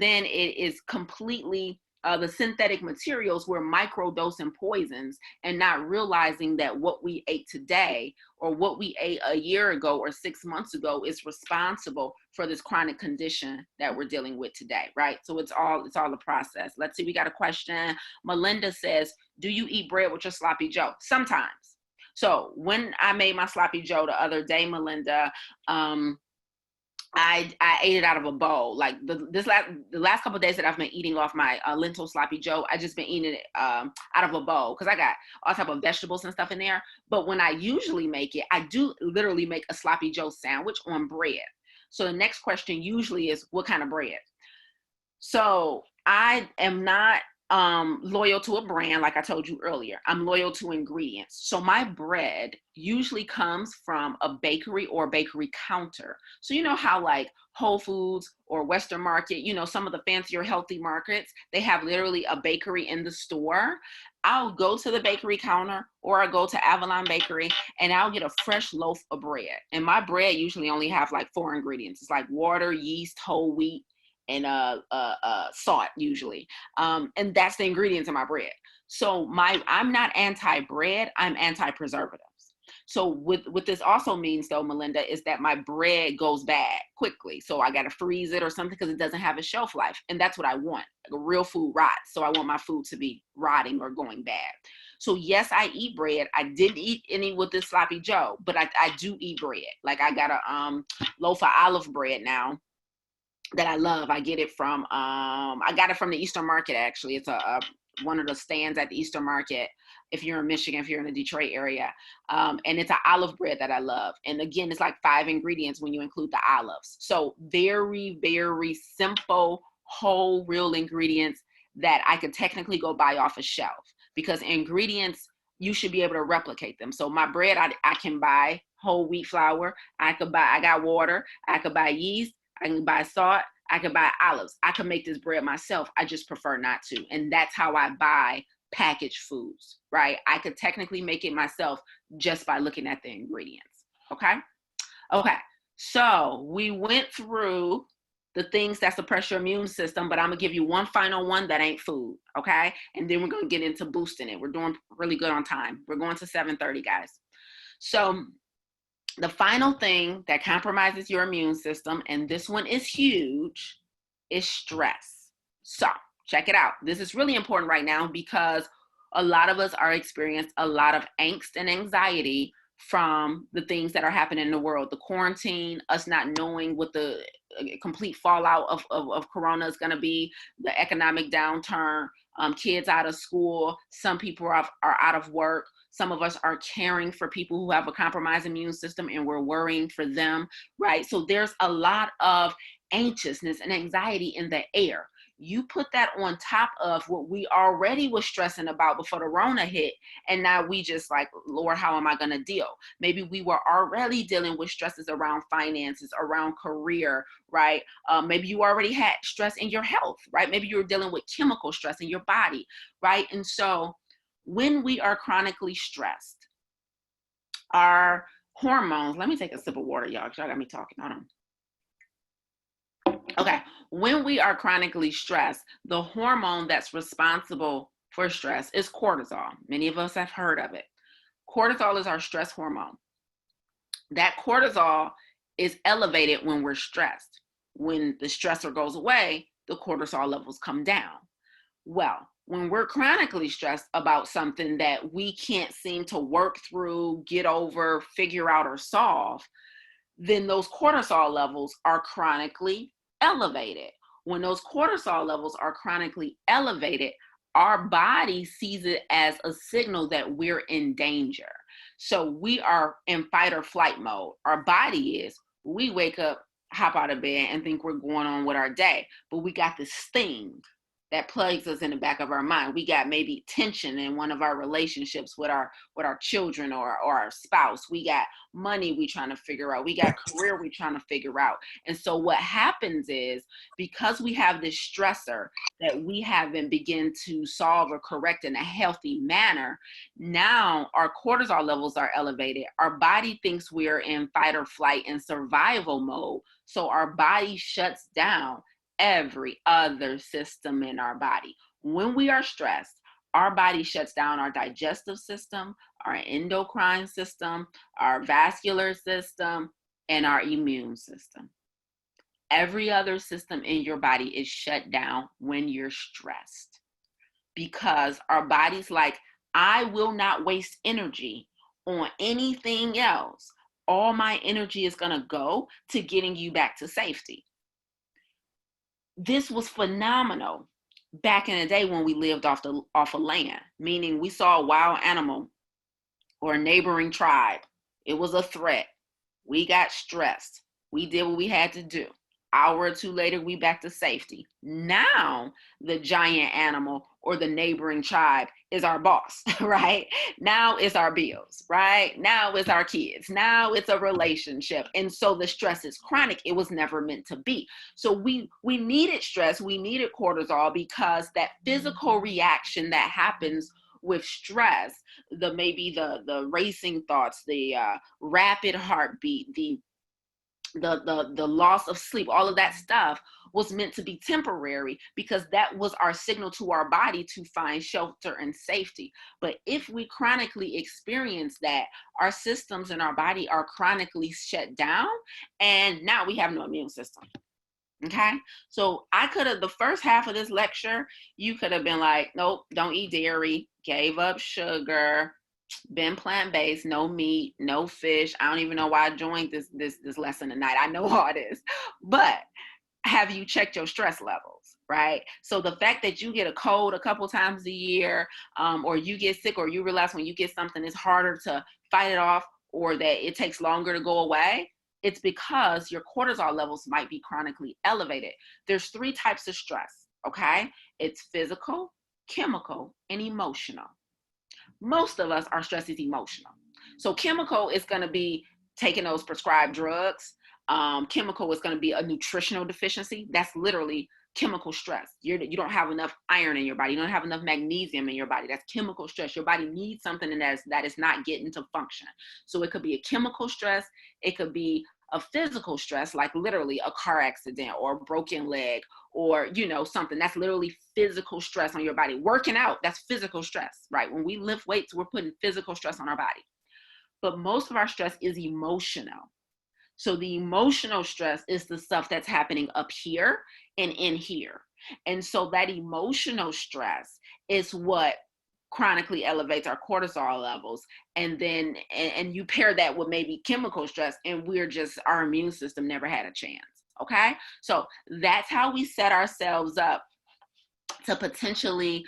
then it is completely the synthetic materials were microdosing poisons and not realizing that what we ate today or what we ate a year ago or 6 months ago is responsible for this chronic condition that we're dealing with today, right? So it's all a process. Let's see, we got a question. Melinda says, do you eat bread with your sloppy Joe? Sometimes. So when I made my sloppy Joe the other day, Melinda, I ate it out of a bowl. Like the last couple of days that I've been eating off my lentil sloppy Joe, I just been eating it out of a bowl because I got all type of vegetables and stuff in there. But when I usually make it, I do literally make a sloppy Joe sandwich on bread. So the next question usually is, what kind of bread? So I am not loyal to a brand, like I told you earlier. I'm loyal to ingredients. So my bread usually comes from a bakery or bakery counter. So you know how like Whole Foods or Western Market, you know, some of the fancier healthy markets, they have literally a bakery in the store. I'll go to the bakery counter or I go to Avalon Bakery and I'll get a fresh loaf of bread. And my bread usually only have like 4 ingredients. It's like water, yeast, whole wheat, and salt usually. And that's the ingredients in my bread. So I'm not anti-bread, I'm anti-preservatives. So what this also means though, Melinda, is that my bread goes bad quickly. So I got to freeze it or something because it doesn't have a shelf life. And that's what I want. Like real food rots. So I want my food to be rotting or going bad. So yes, I eat bread. I didn't eat any with this sloppy Joe, but I do eat bread. Like I got a loaf of olive bread now that I love. I get it from I got it from the Eastern Market actually. It's a one of the stands at the Eastern Market if you're in Michigan, if you're in the Detroit area. And it's an olive bread that I love. And again, it's like 5 ingredients when you include the olives. So very, very simple, whole, real ingredients that I could technically go buy off a shelf because ingredients, you should be able to replicate them. So my bread, I can buy whole wheat flour. I got water. I could buy yeast. I can buy salt. I can buy olives. I can make this bread myself. I just prefer not to. And that's how I buy packaged foods, right? I could technically make it myself just by looking at the ingredients. Okay. Okay. So we went through the things that suppress your immune system, but I'm gonna give you one final one that ain't food. Okay. And then we're gonna get into boosting it. We're doing really good on time. We're going to 7:30, guys. So the final thing that compromises your immune system, and this one is huge, is stress. So check it out. This is really important right now because a lot of us are experiencing a lot of angst and anxiety from the things that are happening in the world, the quarantine, us not knowing what the complete fallout of Corona is going to be, the economic downturn, kids out of school, some people are out of work. Some of us are caring for people who have a compromised immune system and we're worrying for them, right? So there's a lot of anxiousness and anxiety in the air. You put that on top of what we already was stressing about before the Rona hit. And now we just like, Lord, how am I going to deal? Maybe we were already dealing with stresses around finances, around career, right? Maybe you already had stress in your health, right? Maybe you were dealing with chemical stress in your body, right? And so when we are chronically stressed, our hormones, let me take a sip of water, y'all, because y'all got me talking. Hold on. Okay, when we are chronically stressed, the hormone that's responsible for stress is cortisol. Many of us have heard of it. Cortisol is our stress hormone. That cortisol is elevated when we're stressed. When the stressor goes away, the cortisol levels come down. Well, when we're chronically stressed about something that we can't seem to work through, get over, figure out, or solve, then those cortisol levels are chronically elevated. When those cortisol levels are chronically elevated, our body sees it as a signal that we're in danger. So we are in fight or flight mode. Our body is. We wake up, hop out of bed, and think we're going on with our day. But we got this thing that plagues us in the back of our mind. We got maybe tension in one of our relationships with our children or our spouse. We got money we trying to figure out. We got career we trying to figure out. And so what happens is, because we have this stressor that we haven't begin to solve or correct in a healthy manner, now our cortisol levels are elevated. Our body thinks we're in fight or flight and survival mode. So our body shuts down every other system in our body. When we are stressed, our body shuts down our digestive system, our endocrine system, our vascular system, and our immune system. Every other system in your body is shut down when you're stressed, because our body's like, I will not waste energy on anything else. All my energy is going to go to getting you back to safety. This was phenomenal back in the day when we lived off of land, meaning we saw a wild animal or a neighboring tribe. It was a threat. We got stressed. We did what we had to do. Hour or two later, we back to safety. Now, the giant animal or the neighboring tribe is our boss, right? Now it's our bills, right? Now it's our kids. Now it's a relationship. And so the stress is chronic. It was never meant to be. So we needed stress. We needed cortisol, because that physical reaction that happens with stress, maybe the racing thoughts, the rapid heartbeat, the loss of sleep, all of that stuff was meant to be temporary, because that was our signal to our body to find shelter and safety. But if we chronically experience that, our systems in our body are chronically shut down, and now we have no immune system. Okay, so the first half of this lecture, you could have been like, nope, don't eat dairy, gave up sugar, been plant-based, no meat, no fish. I don't even know why I joined this lesson tonight. I know all this, but have you checked your stress levels, right? So the fact that you get a cold a couple times a year, or you get sick, or you realize when you get something, it's harder to fight it off, or that it takes longer to go away, it's because your cortisol levels might be chronically elevated. There's 3 types of stress, okay? It's physical, chemical, and emotional. Most of us, our stress is emotional. So chemical is going to be taking those prescribed drugs. Chemical is going to be a nutritional deficiency. That's literally chemical stress. You don't have enough iron in your body. You don't have enough magnesium in your body. That's chemical stress. Your body needs something that is not getting to function. So it could be a chemical stress. It could be a physical stress, like literally a car accident or a broken leg, or something that's literally physical stress on your body. Working out, that's physical stress, right? When we lift weights, we're putting physical stress on our body. But most of our stress is emotional. So the emotional stress is the stuff that's happening up here and in here. And so that emotional stress is what chronically elevates our cortisol levels. And then, and you pair that with maybe chemical stress, and our immune system never had a chance. Okay. So that's how we set ourselves up to potentially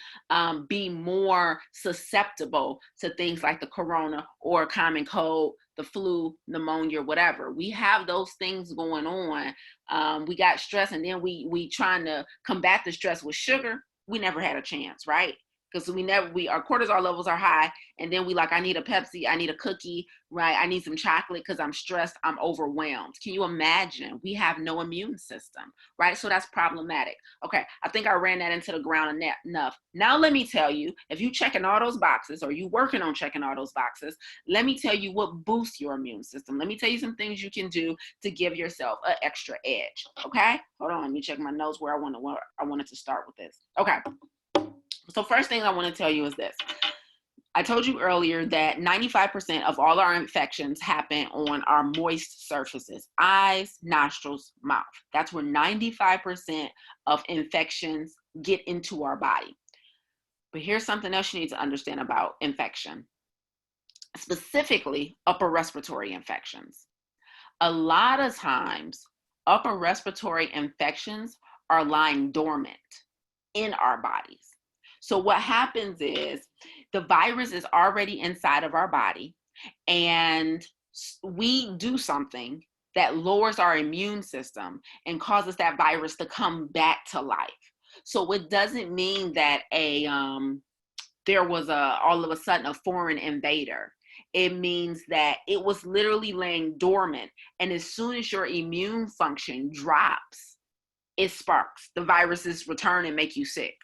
be more susceptible to things like the corona or common cold, the flu, pneumonia, whatever. We have those things going on. We got stress, and then we trying to combat the stress with sugar. We never had a chance, right? Because our cortisol levels are high, and then I need a Pepsi, I need a cookie, right? I need some chocolate because I'm stressed, I'm overwhelmed. Can you imagine? We have no immune system, right? So that's problematic. Okay, I think I ran that into the ground enough. Now let me tell you, if you checking all those boxes, or you working on checking all those boxes, let me tell you what boosts your immune system. Let me tell you some things you can do to give yourself an extra edge. Okay, hold on, let me check my notes where I wanted to start with this. Okay. So first thing I want to tell you is this. I told you earlier that 95% of all our infections happen on our moist surfaces, eyes, nostrils, mouth. That's where 95% of infections get into our body. But here's something else you need to understand about infection, specifically upper respiratory infections. A lot of times, upper respiratory infections are lying dormant in our bodies. So what happens is the virus is already inside of our body, and we do something that lowers our immune system and causes that virus to come back to life. So it doesn't mean that there was all of a sudden a foreign invader. It means that it was literally laying dormant, and as soon as your immune function drops, it sparks. The viruses return and make you sick.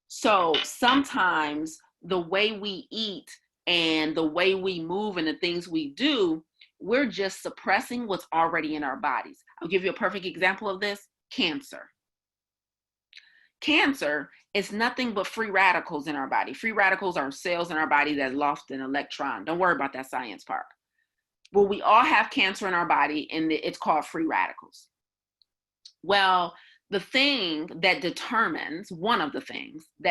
So sometimes the way we eat and the way we move and the things we do, we're just suppressing what's already in our bodies. I'll give you a perfect example of this: cancer. Cancer is nothing but free radicals in our body. Free radicals are cells in our body that lost an electron. Don't worry about that science part. Well, we all have cancer in our body, and it's called free radicals. Well, one of the things that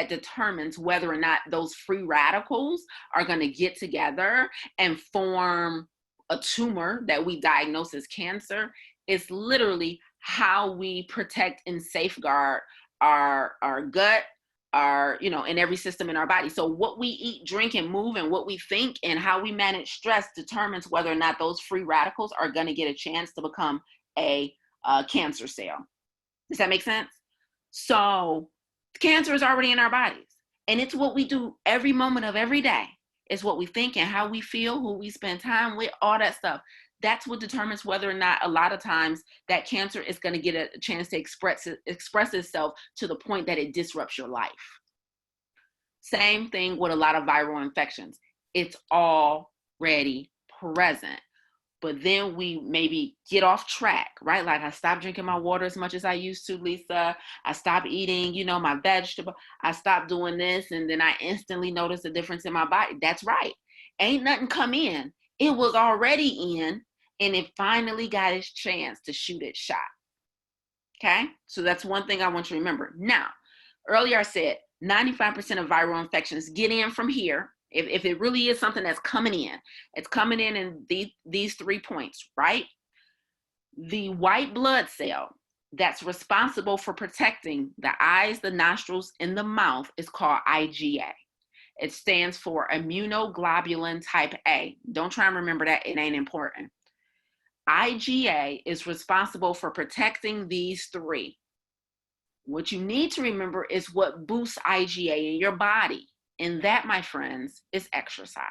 determines whether or not those free radicals are going to get together and form a tumor that we diagnose as cancer is literally how we protect and safeguard our gut, in every system in our body. So what we eat, drink, and move, and what we think and how we manage stress determines whether or not those free radicals are going to get a chance to become a cancer cell. Does that make sense? So cancer is already in our bodies, and it's what we do every moment of every day. It's what we think and how we feel, who we spend time with, all that stuff. That's what determines whether or not a lot of times that cancer is going to get a chance to express itself to the point that it disrupts your life. Same thing with a lot of viral infections. It's already present. But then we maybe get off track, right? Like I stopped drinking my water as much as I used to, Lisa. I stopped eating, my vegetable. I stopped doing this, and then I instantly noticed a difference in my body. That's right. Ain't nothing come in. It was already in, and it finally got its chance to shoot its shot. Okay? So that's one thing I want you to remember. Now, earlier I said 95% of viral infections get in from here. If it really is something that's coming in, it's coming in these 3 points, right? The white blood cell that's responsible for protecting the eyes, the nostrils, and the mouth is called IgA. It stands for immunoglobulin type A. Don't try and remember that. It ain't important. IgA is responsible for protecting these 3. What you need to remember is what boosts IgA in your body. And that, my friends, is exercise.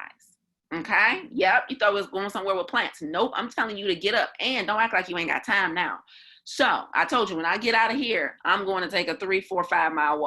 Okay? Yep, you thought it was going somewhere with plants. Nope, I'm telling you to get up, and don't act like you ain't got time now. So I told you, when I get out of here, I'm going to take a 3, 4, 5 mile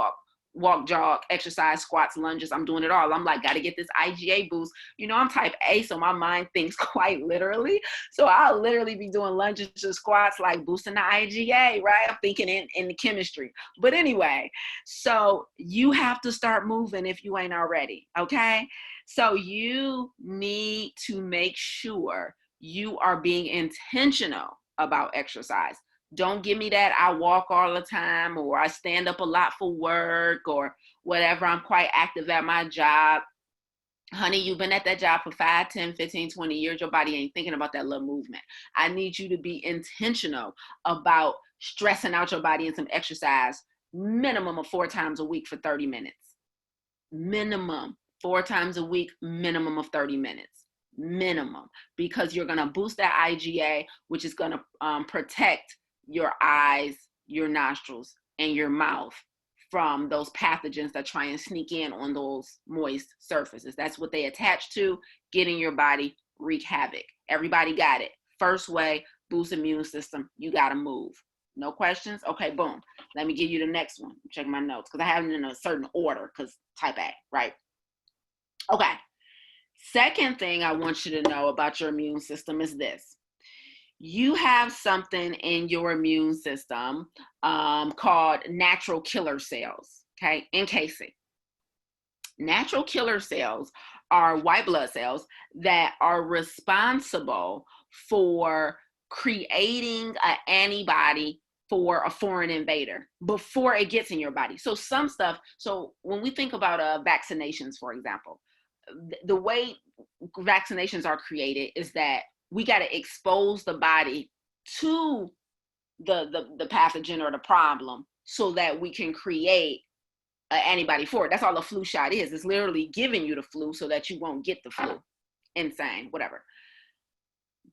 walk, jog, exercise, squats, lunges. I'm doing it all. I'm like, got to get this IgA boost. I'm type A, so my mind thinks quite literally. So I'll literally be doing lunges and squats, like boosting the IgA, right? I'm thinking in the chemistry. But anyway, so you have to start moving if you ain't already, okay? So you need to make sure you are being intentional about exercise. Don't give me that I walk all the time, or I stand up a lot for work, or whatever. I'm quite active at my job. Honey, you've been at that job for 5, 10, 15, 20 years. Your body ain't thinking about that little movement. I need you to be intentional about stressing out your body in some exercise, minimum of 4 times a week for 30 minutes. Minimum 4 times a week, minimum of 30 minutes. Minimum, because you're going to boost that IgA, which is going to protect your eyes, your nostrils, and your mouth from those pathogens that try and sneak in on those moist surfaces. That's what they attach to, get in your body, wreak havoc. Everybody got it. First way, boost immune system, you got to move. No questions? Okay, boom. Let me give you the next one. Check my notes, because I have them in a certain order, because type A, right? Okay. Second thing I want you to know about your immune system is this. You have something in your immune system called natural killer cells, okay, NKC. Natural killer cells are white blood cells that are responsible for creating an antibody for a foreign invader before it gets in your body. So some stuff, so when we think about vaccinations, for example, the way vaccinations are created is that we got to expose the body to the pathogen or the problem so that we can create an antibody for it. That's all a flu shot is. It's literally giving you the flu so that you won't get the flu. Insane, whatever.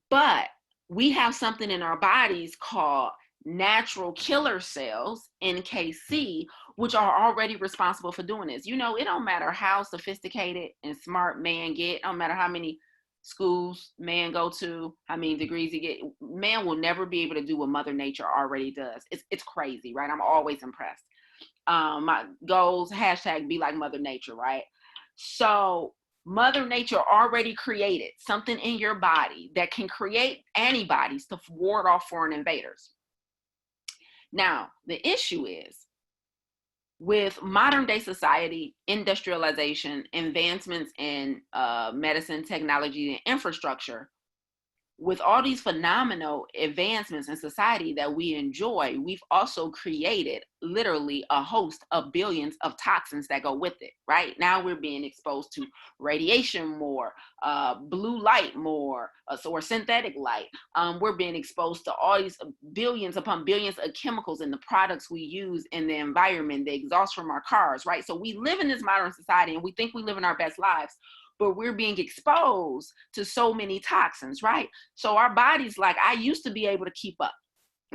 But we have something in our bodies called natural killer cells, NKC, which are already responsible for doing this. You know, it don't matter how sophisticated and smart man get, it don't matter how many schools man go to, how many degrees he get, man will never be able to do what Mother Nature already does. It's crazy, right? I'm always impressed. My goals, hashtag be like Mother Nature, right? So Mother Nature already created something in your body that can create antibodies to ward off foreign invaders. Now, the issue is with modern day society, industrialization, advancements in medicine, technology, and infrastructure, with all these phenomenal advancements in society that we enjoy, we've also created literally a host of billions of toxins that go with it, right? Now we're being exposed to radiation more, blue light more, or synthetic light. We're being exposed to all these billions upon billions of chemicals in the products we use in the environment, the exhaust from our cars, right? So we live in this modern society and we think we live in our best lives, but we're being exposed to so many toxins, right? So our body's like, I used to be able to keep up,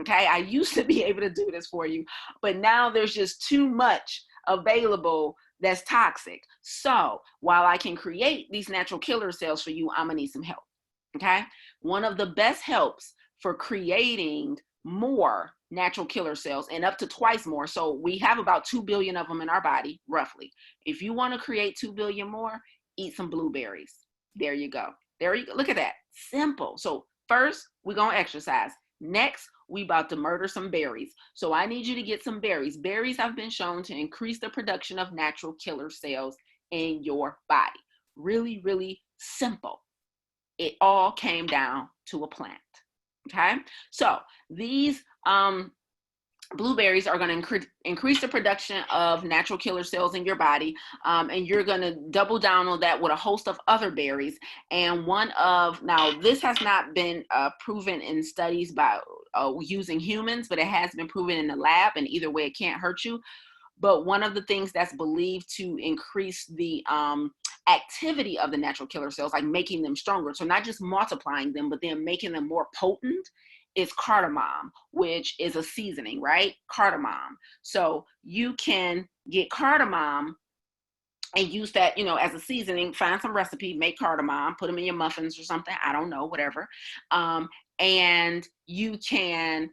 okay? I used to be able to do this for you, but now there's just too much available that's toxic. So while I can create these natural killer cells for you, I'm gonna need some help, okay? One of the best helps for creating more natural killer cells, and up to twice more. So we have about 2 billion of them in our body, roughly. If you wanna create 2 billion more, eat some blueberries. There you go. There you go. Look at that. Simple. So first, we're going to exercise. Next, we about to murder some berries. So I need you to get some berries. Berries have been shown to increase the production of natural killer cells in your body. Really, really simple. It all came down to a plant. Okay? So these blueberries are going to increase the production of natural killer cells in your body, and you're going to double down on that with a host of other berries. And now this has not been proven in studies by using humans, but it has been proven in the lab, and either way it can't hurt you. But one of the things that's believed to increase the activity of the natural killer cells, like making them stronger, so not just multiplying them, but then making them more potent, is cardamom, which is a seasoning, right? Cardamom. So you can get cardamom and use that, as a seasoning. Find some recipe, make cardamom, put them in your muffins or something. I don't know, whatever. And you can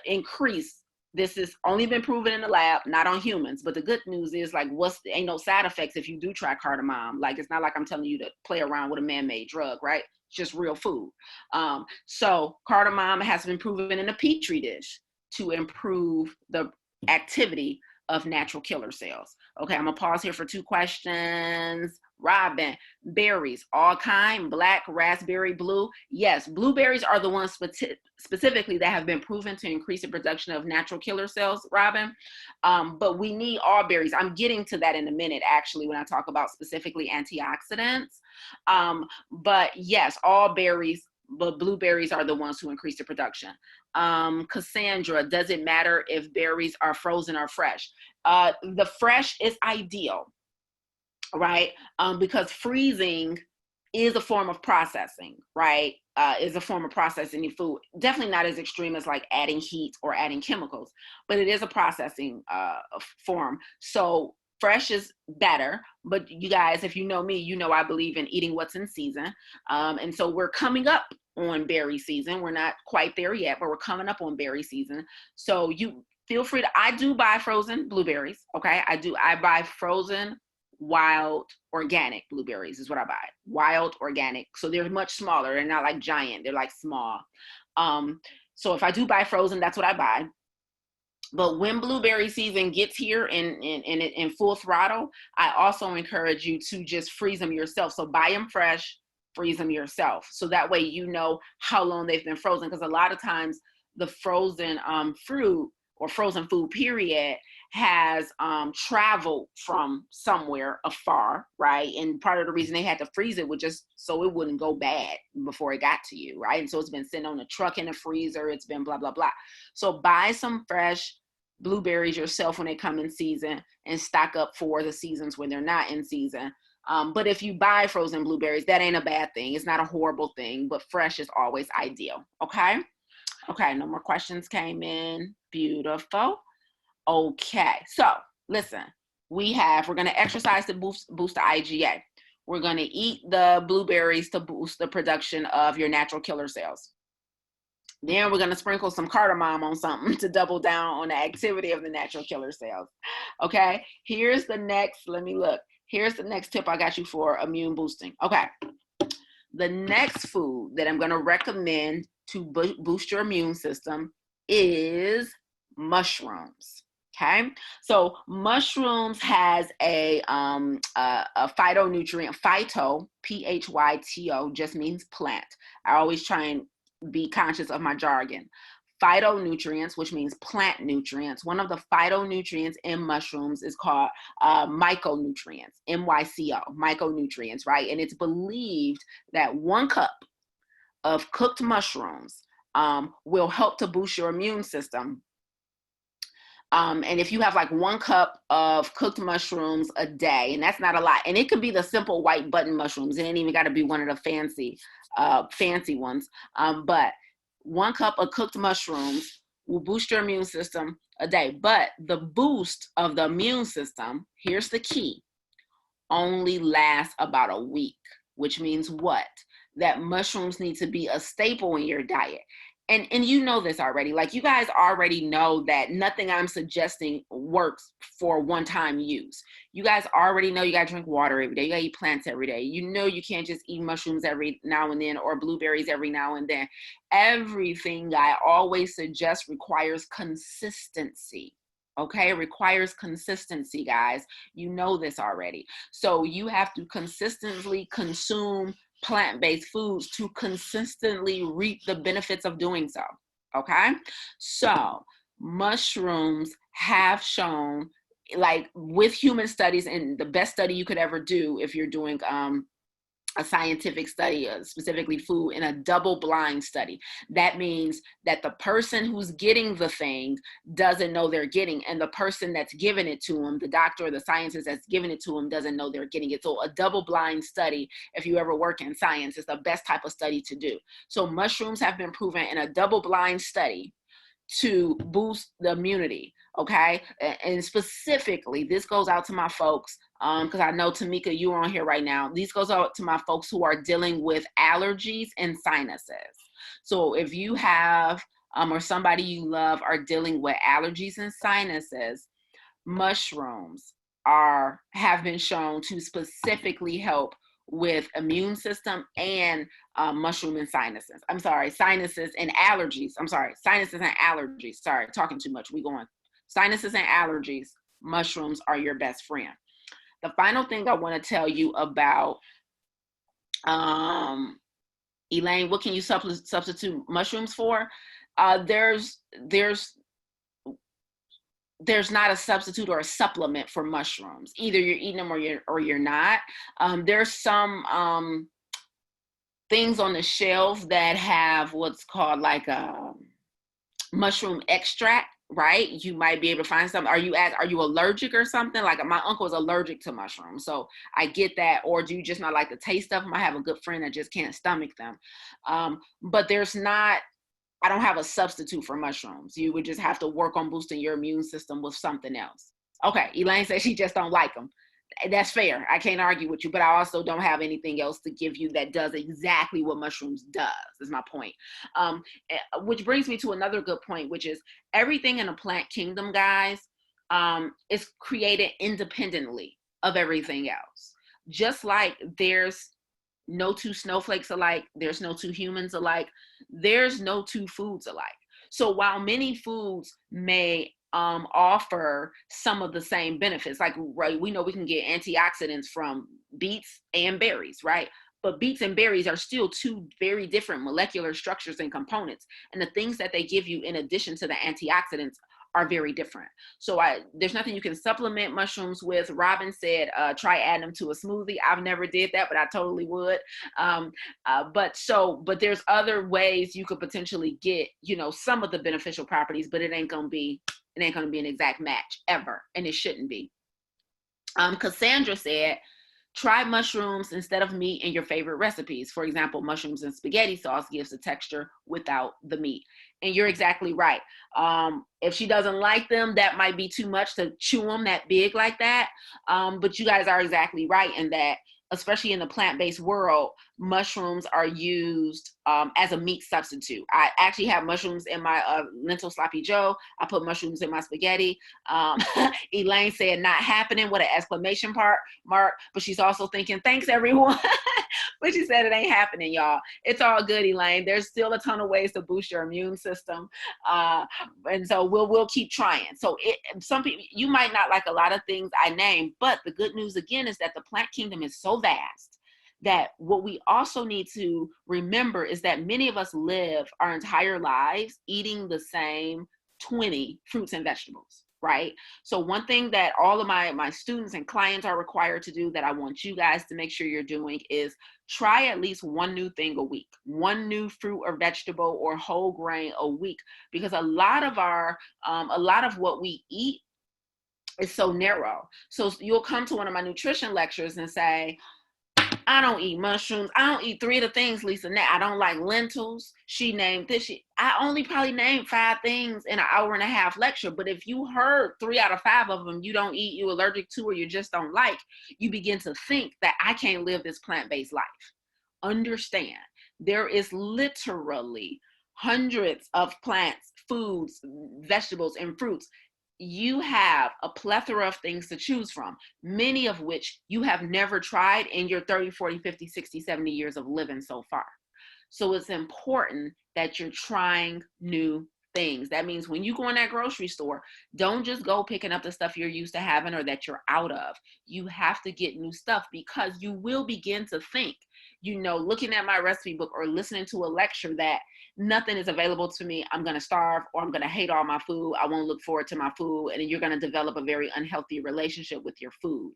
increase. This has only been proven in the lab, not on humans. But the good news is, like, ain't no side effects if you do try cardamom. Like, it's not like I'm telling you to play around with a man-made drug, right? Just real food. So cardamom has been proven in a petri dish to improve the activity of natural killer cells. Okay, I'm gonna pause here for 2 questions. Robin, berries, all kind, black, raspberry, blue. Yes, blueberries are the ones specifically that have been proven to increase the production of natural killer cells, Robin. But we need all berries. I'm getting to that in a minute, actually, when I talk about specifically antioxidants. But yes, all berries, but blueberries are the ones who increase the production. Cassandra, does it matter if berries are frozen or fresh? The fresh is ideal, right? Because freezing is a form of processing, right? Is a form of processing food. Definitely not as extreme as like adding heat or adding chemicals, but it is a processing form. So fresh is better, but you guys, if you know me, you know I believe in eating what's in season. And so we're coming up on berry season. We're not quite there yet, but we're coming up on berry season. So you feel free to, I do buy frozen blueberries, okay? I buy frozen wild organic blueberries is what I buy. Wild organic. So they're much smaller. They're not like giant. They're like small. So if I do buy frozen, that's what I buy. But when blueberry season gets here in full throttle, I also encourage you to just freeze them yourself. So buy them fresh, freeze them yourself. So that way you know how long they've been frozen. Because a lot of times the frozen fruit or frozen food period has traveled from somewhere afar, right? And part of the reason they had to freeze it was just so it wouldn't go bad before it got to you, right? And so it's been sitting on a truck in a freezer. It's been blah, blah, blah. So buy some fresh blueberries yourself when they come in season and stock up for the seasons when they're not in season. But if you buy frozen blueberries, that ain't a bad thing. It's not a horrible thing, but fresh is always ideal, okay? Okay, no more questions came in. Beautiful. Okay, so listen, we're going to exercise to boost the IgA. We're going to eat the blueberries to boost the production of your natural killer cells. Then we're going to sprinkle some cardamom on something to double down on the activity of the natural killer cells. Okay, here's the next, let me look. Here's the next tip I got you for immune boosting. Okay, the next food that I'm going to recommend to boost your immune system is mushrooms. Okay, so mushrooms has a phytonutrient. Phyto, P-H-Y-T-O, just means plant. I always try and be conscious of my jargon. Phytonutrients, which means plant nutrients. One of the phytonutrients in mushrooms is called myconutrients, M-Y-C-O, myconutrients, right? And it's believed that 1 cup of cooked mushrooms will help to boost your immune system. And if you have like 1 cup of cooked mushrooms a day, and that's not a lot, and it could be the simple white button mushrooms. It ain't even got to be one of the fancy ones. But 1 cup of cooked mushrooms will boost your immune system a day. But the boost of the immune system, here's the key, only lasts about a week, which means what? That mushrooms need to be a staple in your diet. And you know this already. Like, you guys already know that nothing I'm suggesting works for one-time use. You guys already know you got to drink water every day. You got to eat plants every day. You know you can't just eat mushrooms every now and then or blueberries every now and then. Everything I always suggest requires consistency. Okay, it requires consistency, guys. You know this already. So you have to consistently consume plant-based foods to consistently reap the benefits of doing so. Okay, so mushrooms have shown, like with human studies, and the best study you could ever do if you're doing a scientific study, specifically food, in a double-blind study. That means that the person who's getting the thing doesn't know they're getting, and the person that's giving it to them, the doctor or the scientist that's giving it to them, doesn't know they're getting it. So a double-blind study, if you ever work in science, is the best type of study to do. So mushrooms have been proven in a double-blind study to boost the immunity, okay? And specifically, this goes out to my folks, because I know, Tamika, you're on here right now. These goes out to my folks who are dealing with allergies and sinuses. So if you have, or somebody you love are dealing with allergies and sinuses, mushrooms have been shown to specifically help with immune system and mushroom and sinuses. I'm sorry, sinuses and allergies. I'm sorry, sinuses and allergies. Sorry, talking too much. We going sinuses and allergies. Mushrooms are your best friend. The final thing I want to tell you about, Elaine, what can you substitute mushrooms for? There's not a substitute or a supplement for mushrooms. Either you're eating them or you're not. There's some things on the shelves that have what's called like a mushroom extract, right? You might be able to find some. Are you allergic or something? Like, my uncle is allergic to mushrooms, so I get that. Or do you just not like the taste of them? I have a good friend that just can't stomach them. But I don't have a substitute for mushrooms. You would just have to work on boosting your immune system with something else. Okay, Elaine says she just don't like them. That's fair. I can't argue with you, but I also don't have anything else to give you that does exactly what mushrooms does, is my point. Which brings me to another good point, which is everything in the plant kingdom, guys, is created independently of everything else. Just like there's no 2 snowflakes alike, there's no 2 humans alike, there's no 2 foods alike. So while many foods may offer some of the same benefits, like, right, we know we can get antioxidants from beets and berries, right? but beets and berries are still two very different molecular structures and components. And the things that they give you in addition to the antioxidants are very different. So there's nothing you can supplement mushrooms with. Robin said, try adding them to a smoothie. I've never did that, but I totally would. But there's other ways you could potentially get, some of the beneficial properties, but it ain't gonna be an exact match ever. And it shouldn't be. Cassandra said, try mushrooms instead of meat in your favorite recipes. For example, mushrooms and spaghetti sauce gives the texture without the meat. And you're exactly right. If she doesn't like them, that might be too much to chew them that big like that. But you guys are exactly right in that, especially in the plant-based world, mushrooms are used as a meat substitute. I actually have mushrooms in my lentil sloppy joe. I put mushrooms in my spaghetti. Elaine said, not happening with an exclamation mark, but she's also thinking, thanks everyone. But she said it ain't happening, y'all. It's all good, Elaine. There's still a ton of ways to boost your immune system. And so we'll keep trying. So some people, you might not like a lot of things I named, but the good news again is that the plant kingdom is so vast that what we also need to remember is that many of us live our entire lives eating the same 20 fruits and vegetables, right? So one thing that all of my students and clients are required to do that I want you guys to make sure you're doing is try at least one new thing a week, one new fruit or vegetable or whole grain a week, because a lot of what we eat is so narrow. So you'll come to one of my nutrition lectures and say, I don't eat mushrooms. I don't eat 3 of the things, Lisa. I don't like lentils. She named this. I only probably named 5 things in an hour and a half lecture. But if you heard 3 out of 5 of them you don't eat, you're allergic to, or you just don't like, you begin to think that I can't live this plant-based life. Understand, there is literally hundreds of plants, foods, vegetables, and fruits. You have a plethora of things to choose from, many of which you have never tried in your 30, 40, 50, 60, 70 years of living so far. So it's important that you're trying new things. That means when you go in that grocery store, don't just go picking up the stuff you're used to having or that you're out of. You have to get new stuff, because you will begin to think, looking at my recipe book or listening to a lecture, that nothing is available to me. I'm going to starve, or I'm going to hate all my food. I won't look forward to my food. And then you're going to develop a very unhealthy relationship with your food.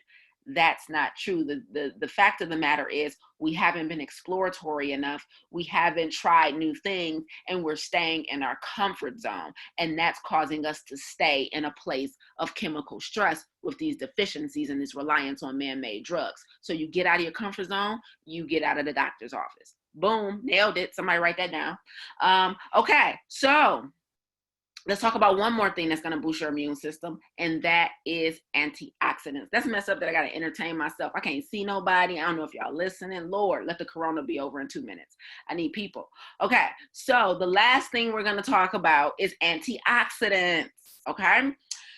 That's not true. The fact of the matter is we haven't been exploratory enough. We haven't tried new things, and we're staying in our comfort zone. And that's causing us to stay in a place of chemical stress with these deficiencies and this reliance on man-made drugs. So you get out of your comfort zone, you get out of the doctor's office. Boom, nailed it. Somebody write that down. Okay, so let's talk about one more thing that's going to boost your immune system, and that is antioxidants. That's messed up that I got to entertain myself. I can't see nobody. I don't know if y'all listening. Lord, let the corona be over in 2 minutes. I need people. Okay, so the last thing we're going to talk about is antioxidants. Okay,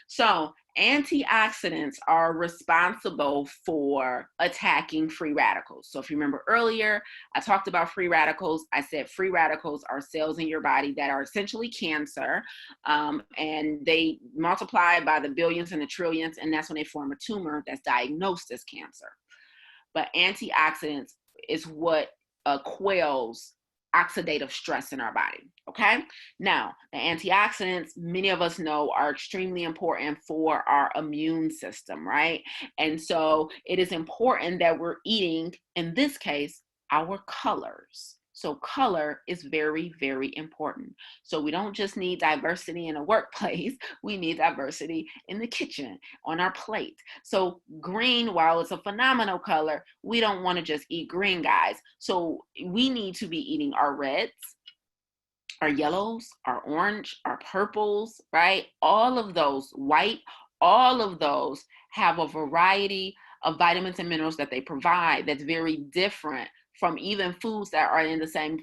so antioxidants are responsible for attacking free radicals. So if you remember earlier, I talked about free radicals. I said free radicals are cells in your body that are essentially cancer, and they multiply by the billions and the trillions, and that's when they form a tumor that's diagnosed as cancer. But antioxidants is what quells oxidative stress in our body. Okay, now the antioxidants, many of us know, are extremely important for our immune system, right? And so it is important that we're eating, in this case, our colors. So color is very, very important. So we don't just need diversity in a workplace, we need diversity in the kitchen, on our plate. So green, while it's a phenomenal color, we don't want to just eat green, guys. So we need to be eating our reds, our yellows, our orange, our purples, right? All of those, white, all of those have a variety of vitamins and minerals that they provide that's very different from even foods that are in the same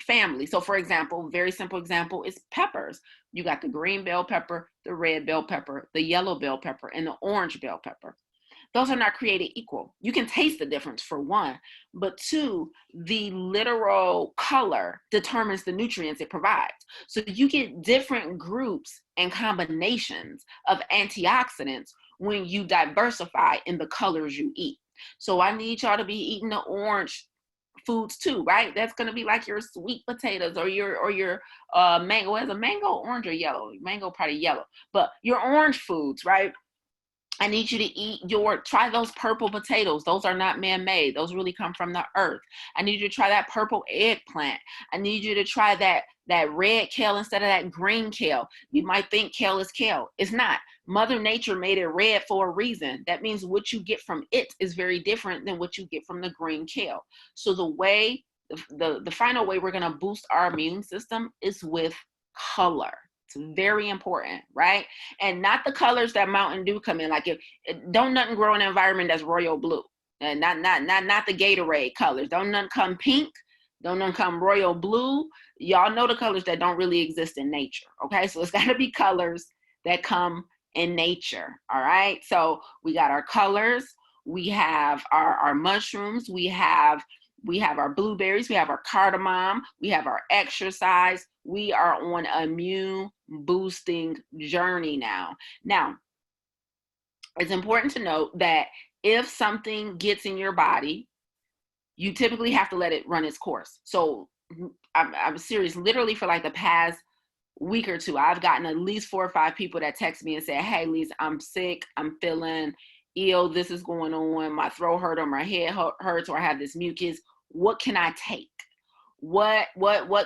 family. So for example, very simple example is peppers. You got the green bell pepper, the red bell pepper, the yellow bell pepper, and the orange bell pepper. Those are not created equal. You can taste the difference, for one, but two, the literal color determines the nutrients it provides. So you get different groups and combinations of antioxidants when you diversify in the colors you eat. So I need y'all to be eating the orange foods too, right? That's going to be like your sweet potatoes or your mango. Is a mango orange or yellow? Mango probably yellow, but your orange foods, right? I need you to try those purple potatoes. Those are not man-made. Those really come from the earth. I need you to try that purple eggplant. I need you to try that red kale instead of that green kale. You might think kale is kale. It's not. Mother Nature made it red for a reason. That means what you get from it is very different than what you get from the green kale. So the final way we're going to boost our immune system is with color. It's very important, right? And not the colors that Mountain Dew come in. Like don't nothing grow in an environment that's royal blue, and not the Gatorade colors. Don't nothing come pink. Don't nothing come royal blue. Y'all know the colors that don't really exist in nature. Okay, so it's got to be colors that come in nature. All right. So we got our colors. We have our mushrooms. We have our blueberries, we have our cardamom, we have our exercise. We are on an immune boosting journey now. Now, it's important to note that if something gets in your body, you typically have to let it run its course. So I'm serious, literally for like the past week or two, I've gotten at least 4 or 5 people that text me and say, hey, Lisa, I'm sick, I'm feeling ill, this is going on, my throat hurt or my head hurts or I have this mucus. What can I take? What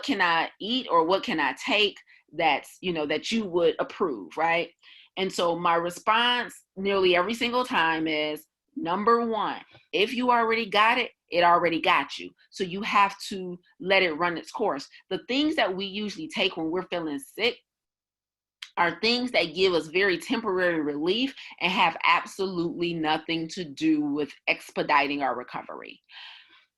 can I eat or what can I take that's, that you would approve, right? And so my response nearly every single time is, number one, if you already got it, it already got you. So you have to let it run its course. The things that we usually take when we're feeling sick are things that give us very temporary relief and have absolutely nothing to do with expediting our recovery.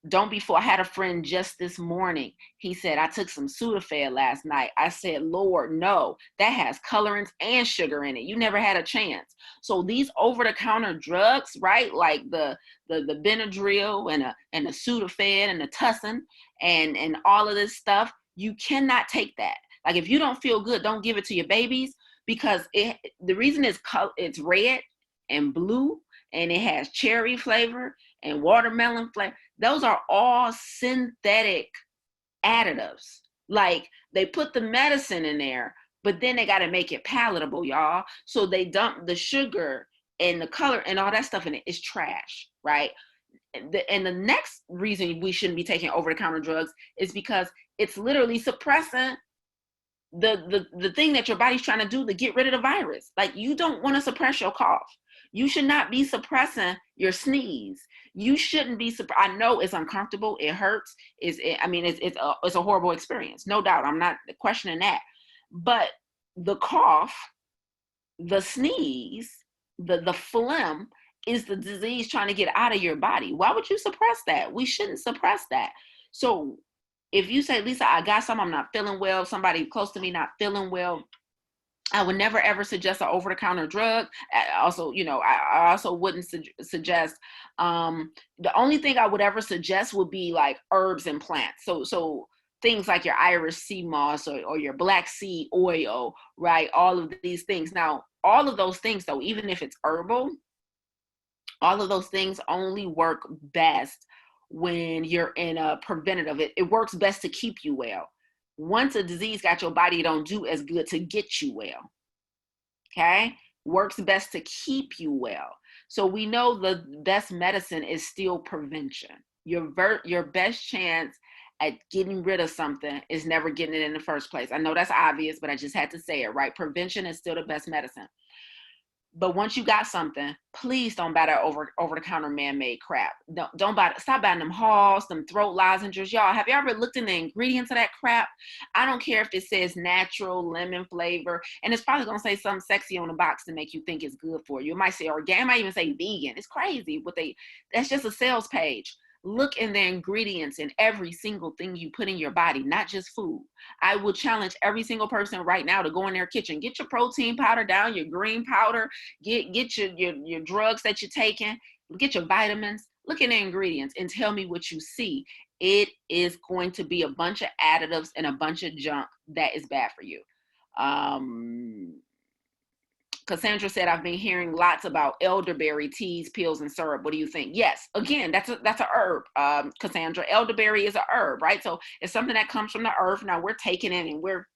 Don't be fooled. I had a friend just this morning. He said, I took some Sudafed last night. I said, Lord, no, that has colorants and sugar in it. You never had a chance. So these over-the-counter drugs, right? Like the Benadryl and the Sudafed and the Tussin and all of this stuff, you cannot take that. Like if you don't feel good, don't give it to your babies, because the reason it's red and blue and it has cherry flavor and watermelon flavor. Those are all synthetic additives. Like they put the medicine in there, but then they got to make it palatable, y'all. So they dump the sugar and the color and all that stuff in it. Is trash, right? And the next reason we shouldn't be taking over-the-counter drugs is because it's literally suppressing the thing that your body's trying to do to get rid of the virus. Like you don't want to suppress your cough. You should not be suppressing your sneeze. You shouldn't be. I know it's uncomfortable. It hurts. It's a horrible experience. No doubt. I'm not questioning that. But the cough, the sneeze, the phlegm is the disease trying to get out of your body. Why would you suppress that? We shouldn't suppress that. So if you say, Lisa, I got some, I'm not feeling well, somebody close to me not feeling well, I would never ever suggest an over-the-counter drug. I also wouldn't suggest. The only thing I would ever suggest would be like herbs and plants. So things like your Irish sea moss or your black seed oil, right? All of these things. Now, all of those things, though, even if it's herbal, all of those things only work best when you're in a preventative. It works best to keep you well. Once a disease got your body, it don't do as good to get you well. Okay? Works best to keep you well. So we know the best medicine is still prevention. Your best chance at getting rid of something is never getting it in the first place. I know that's obvious, but I just had to say it, right? Prevention is still the best medicine. But once you got something, please don't buy that over-the-counter man-made crap. Don't buy it. Stop buying them Halls, them throat lozenges. Y'all, have you ever looked in the ingredients of that crap? I don't care if it says natural lemon flavor, and it's probably going to say something sexy on the box to make you think it's good for you. It might say organic, it might even say vegan. It's crazy. That's just a sales page. Look in the ingredients in every single thing you put in your body, not just food. I will challenge every single person right now to go in their kitchen, get your protein powder down, your green powder, get your drugs that you're taking, get your vitamins, look in the ingredients and tell me what you see. It is going to be a bunch of additives and a bunch of junk that is bad for you. Cassandra said, I've been hearing lots about elderberry teas, pills, and syrup. What do you think? Yes, again, that's a herb, Cassandra. Elderberry is a herb, right? So it's something that comes from the earth. Now we're taking it and we're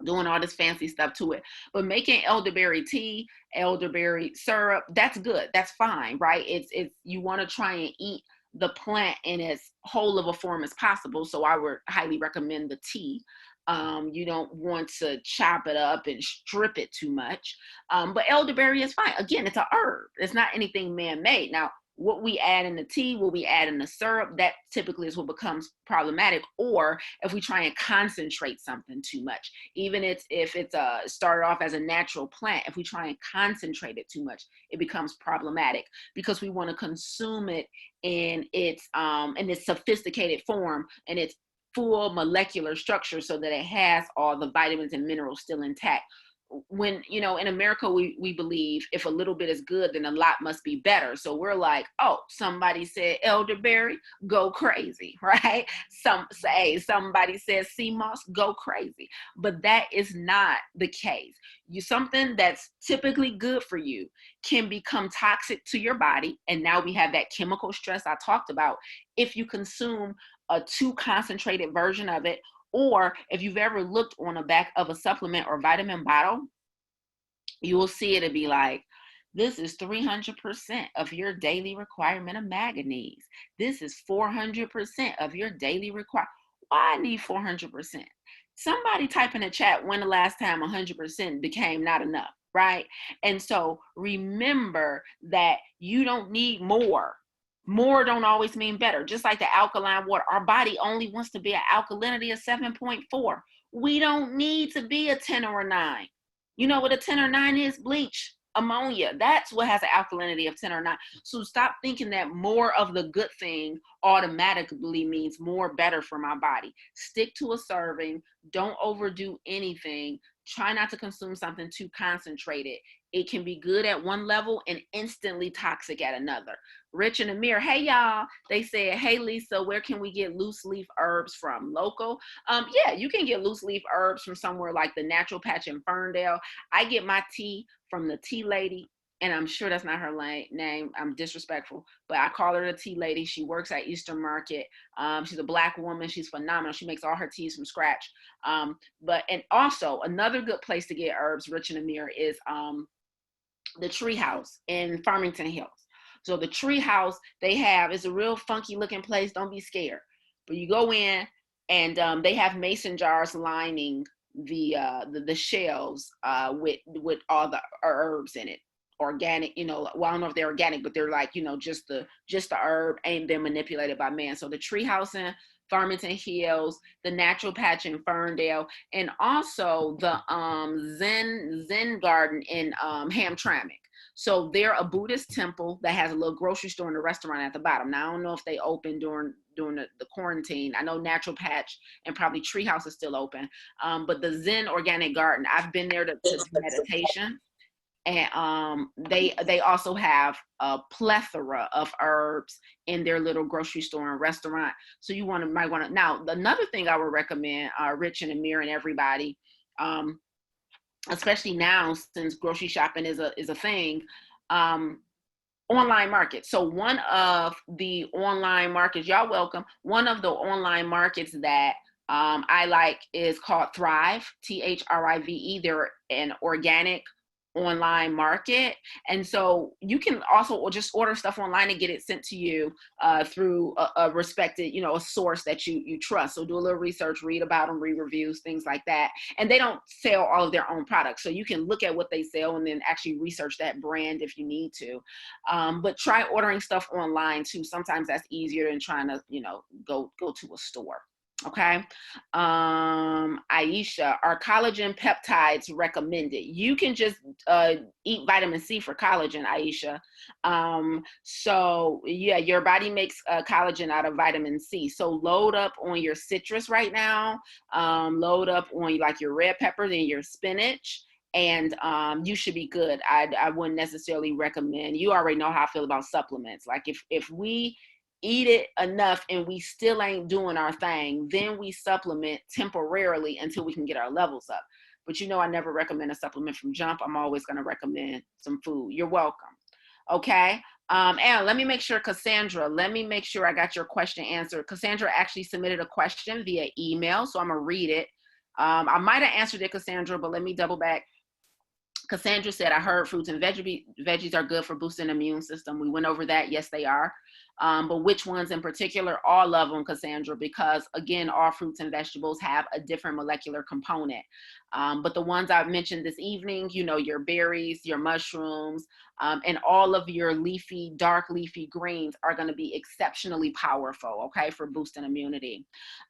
doing all this fancy stuff to it. But making elderberry tea, elderberry syrup, that's good. That's fine, right? It's you want to try and eat the plant in as whole of a form as possible. So I would highly recommend the tea. You don't want to chop it up and strip it too much. But elderberry is fine. Again, it's a herb. It's not anything man-made. Now, what we add in the tea, what we add in the syrup, that typically is what becomes problematic. Or if we try and concentrate something too much, even if it's started off as a natural plant, if we try and concentrate it too much, it becomes problematic because we want to consume it in its sophisticated form and its full molecular structure so that it has all the vitamins and minerals still intact. When, you know, in America, we believe if a little bit is good, then a lot must be better. So we're like, oh, somebody said elderberry, go crazy, right? Somebody says sea moss, go crazy. But that is not the case. Something that's typically good for you can become toxic to your body. And now we have that chemical stress I talked about if you consume a too concentrated version of it. Or if you've ever looked on the back of a supplement or vitamin bottle, you will see it'll be like, this is 300% of your daily requirement of manganese. This is 400% of your daily requirement. Why I need 400%? Somebody type in the chat when the last time 100% became not enough, right? And so remember that you don't need more. More don't always mean better. Just like the alkaline water, our body only wants to be an alkalinity of 7.4. We don't need to be a 10 or a 9. You know what a 10 or 9 is? Bleach, ammonia. That's what has an alkalinity of 10 or 9. So stop thinking that more of the good thing automatically means more better for my body. Stick to a serving. Don't overdo anything. Try not to consume something too concentrated. It can be good at one level and instantly toxic at another. Rich and Amir, hey y'all. They said, hey Lisa, where can we get loose leaf herbs from? Local? Yeah, you can get loose leaf herbs from somewhere like the Natural Patch in Ferndale. I get my tea from the Tea Lady, and I'm sure that's not her name. I'm disrespectful, but I call her the Tea Lady. She works at Eastern Market. She's a Black woman. She's phenomenal. She makes all her teas from scratch. And also another good place to get herbs, Rich and Amir, is the Tree House in Farmington Hills. So the Tree House is a real funky looking place. Don't be scared. But you go in and they have mason jars lining the shelves with all the herbs in it. Organic, well, I don't know if they're organic, but they're like, just the herb ain't been manipulated by man. So the Tree House in Farmington Hills, the Natural Patch in Ferndale, and also the Zen Garden in Hamtramck. So they're a Buddhist temple that has a little grocery store and a restaurant at the bottom. Now I don't know if they open during the quarantine. I know Natural Patch and probably Treehouse is still open, but the Zen Organic Garden, I've been there to do meditation. And they also have a plethora of herbs in their little grocery store and restaurant. So you might want to. Now, another thing I would recommend, Rich and Amir and everybody, especially now since grocery shopping is a thing, online markets. So one of the online markets, y'all welcome. One of the online markets that I like is called Thrive, THRIVE. They're an organic online market, and so you can also just order stuff online and get it sent to you through a respected, a source that you trust. So do a little research, read about them, read reviews, things like that. And they don't sell all of their own products, so you can look at what they sell and then actually research that brand if you need to. But try ordering stuff online too. Sometimes that's easier than trying to go to a store. Okay. Aisha, are collagen peptides recommended? You can just eat vitamin C for collagen, Aisha. So yeah, your body makes collagen out of vitamin C. So load up on your citrus right now. Load up on like your red peppers and your spinach. And you should be good. I wouldn't necessarily recommend. You already know how I feel about supplements. Like if we eat it enough and we still ain't doing our thing, then we supplement temporarily until we can get our levels up. but you know I never recommend a supplement from Jump. I'm always going to recommend some food. You're welcome. Okay. And let me make sure, Cassandra, let me make sure I got your question answered. Cassandra actually submitted a question via email, so I'm going to read it. I might have answered it, Cassandra, but let me double back. Cassandra said, I heard fruits and veggies are good for boosting the immune system. We went over that. Yes, they are. But which ones in particular? All of them, Cassandra, because again, all fruits and vegetables have a different molecular component. But the ones I've mentioned this evening, you know, your berries, your mushrooms, and all of your leafy, dark leafy greens are going to be exceptionally powerful, okay, for boosting immunity.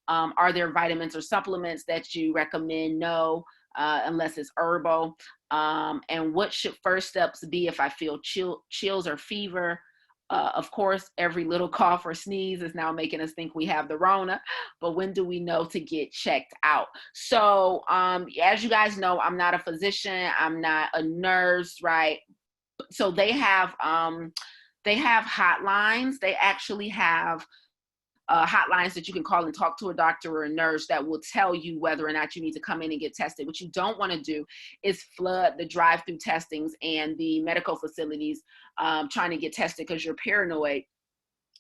Are there vitamins or supplements that you recommend? No, unless it's herbal. And what should first steps be if I feel chills or fever? Of course, every little cough or sneeze is now making us think we have the Rona, but when do we know to get checked out? So as you guys know, I'm not a physician, I'm not a nurse, right? So they have hotlines. They actually have hotlines that you can call and talk to a doctor or a nurse that will tell you whether or not you need to come in and get tested. What you don't want to do is flood the drive-through testings and the medical facilities trying to get tested because you're paranoid.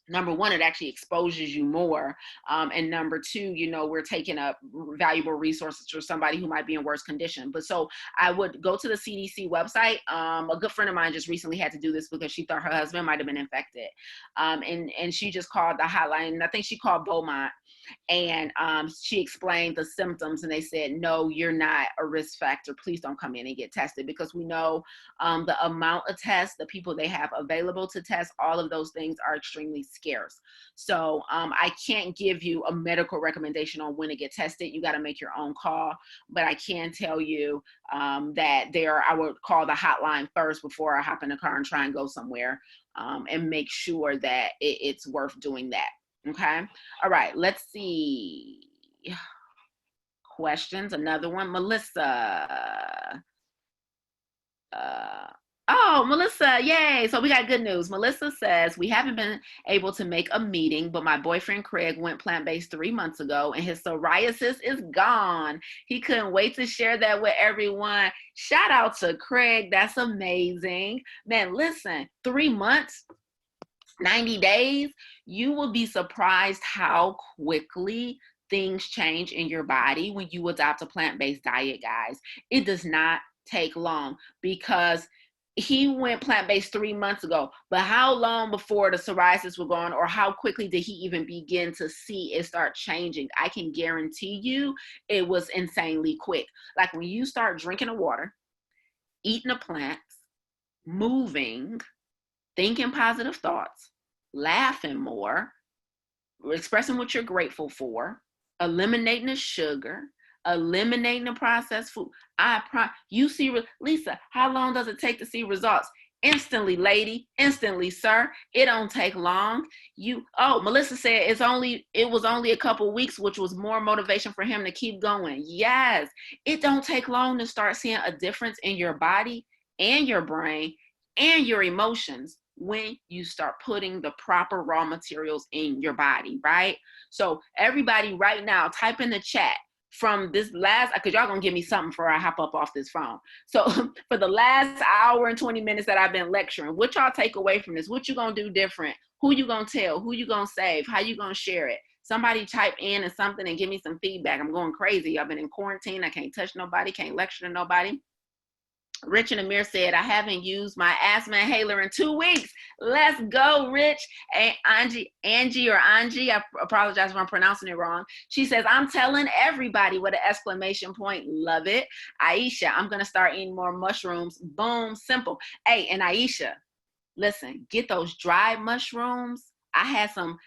Number one, it actually exposes you more. And number two, you know, we're taking up valuable resources for somebody who might be in worse condition. But so I would go to the CDC website. A good friend of mine just recently had to do this because she thought her husband might have been infected. And she just called the hotline. And I think she called Beaumont. And she explained the symptoms and they said, no, you're not a risk factor. Please don't come in and get tested, because we know the amount of tests, the people they have available to test, all of those things are extremely scarce. So I can't give you a medical recommendation on when to get tested. You got to make your own call. But I can tell you that I would call the hotline first before I hop in the car and try and go somewhere, and make sure that it's worth doing that. Okay. All right. Let's see. Questions. Another one. Melissa. Melissa. Yay. So we got good news. Melissa says, we haven't been able to make a meeting, but my boyfriend Craig went plant-based 3 months ago and his psoriasis is gone. He couldn't wait to share that with everyone. Shout out to Craig. That's amazing. Man, listen, 3 months. 90 days, you will be surprised how quickly things change in your body when you adopt a plant-based diet, guys. It does not take long, because he went plant-based 3 months ago, but how long before the psoriasis was gone, or how quickly did he even begin to see it start changing? I can guarantee you it was insanely quick. Like when you start drinking the water, eating the plants, moving, thinking positive thoughts, laughing more, expressing what you're grateful for, eliminating the sugar, eliminating the processed food. You see, Lisa, how long does it take to see results? Instantly, lady, instantly, sir. It don't take long. Melissa said it was only a couple weeks, which was more motivation for him to keep going. Yes, it don't take long to start seeing a difference in your body and your brain and your emotions when you start putting the proper raw materials in your body, right? So everybody right now, type in the chat from this last, because y'all gonna give me something before I hop up off this phone. So for the last hour and 20 minutes that I've been lecturing, what y'all take away from this? What you gonna do different? Who you gonna tell? Who you gonna save? How you gonna share it? Somebody type in and something and give me some feedback. I'm going crazy. I've been in quarantine. I can't touch nobody, can't lecture to nobody. Rich and Amir said, I haven't used my asthma inhaler in 2 weeks. Let's go, Rich. And Angie, I apologize if I'm pronouncing it wrong. She says, I'm telling everybody with an exclamation point. Love it. Aisha, I'm going to start eating more mushrooms. Boom, simple. Hey, and Aisha, listen, get those dried mushrooms. I had some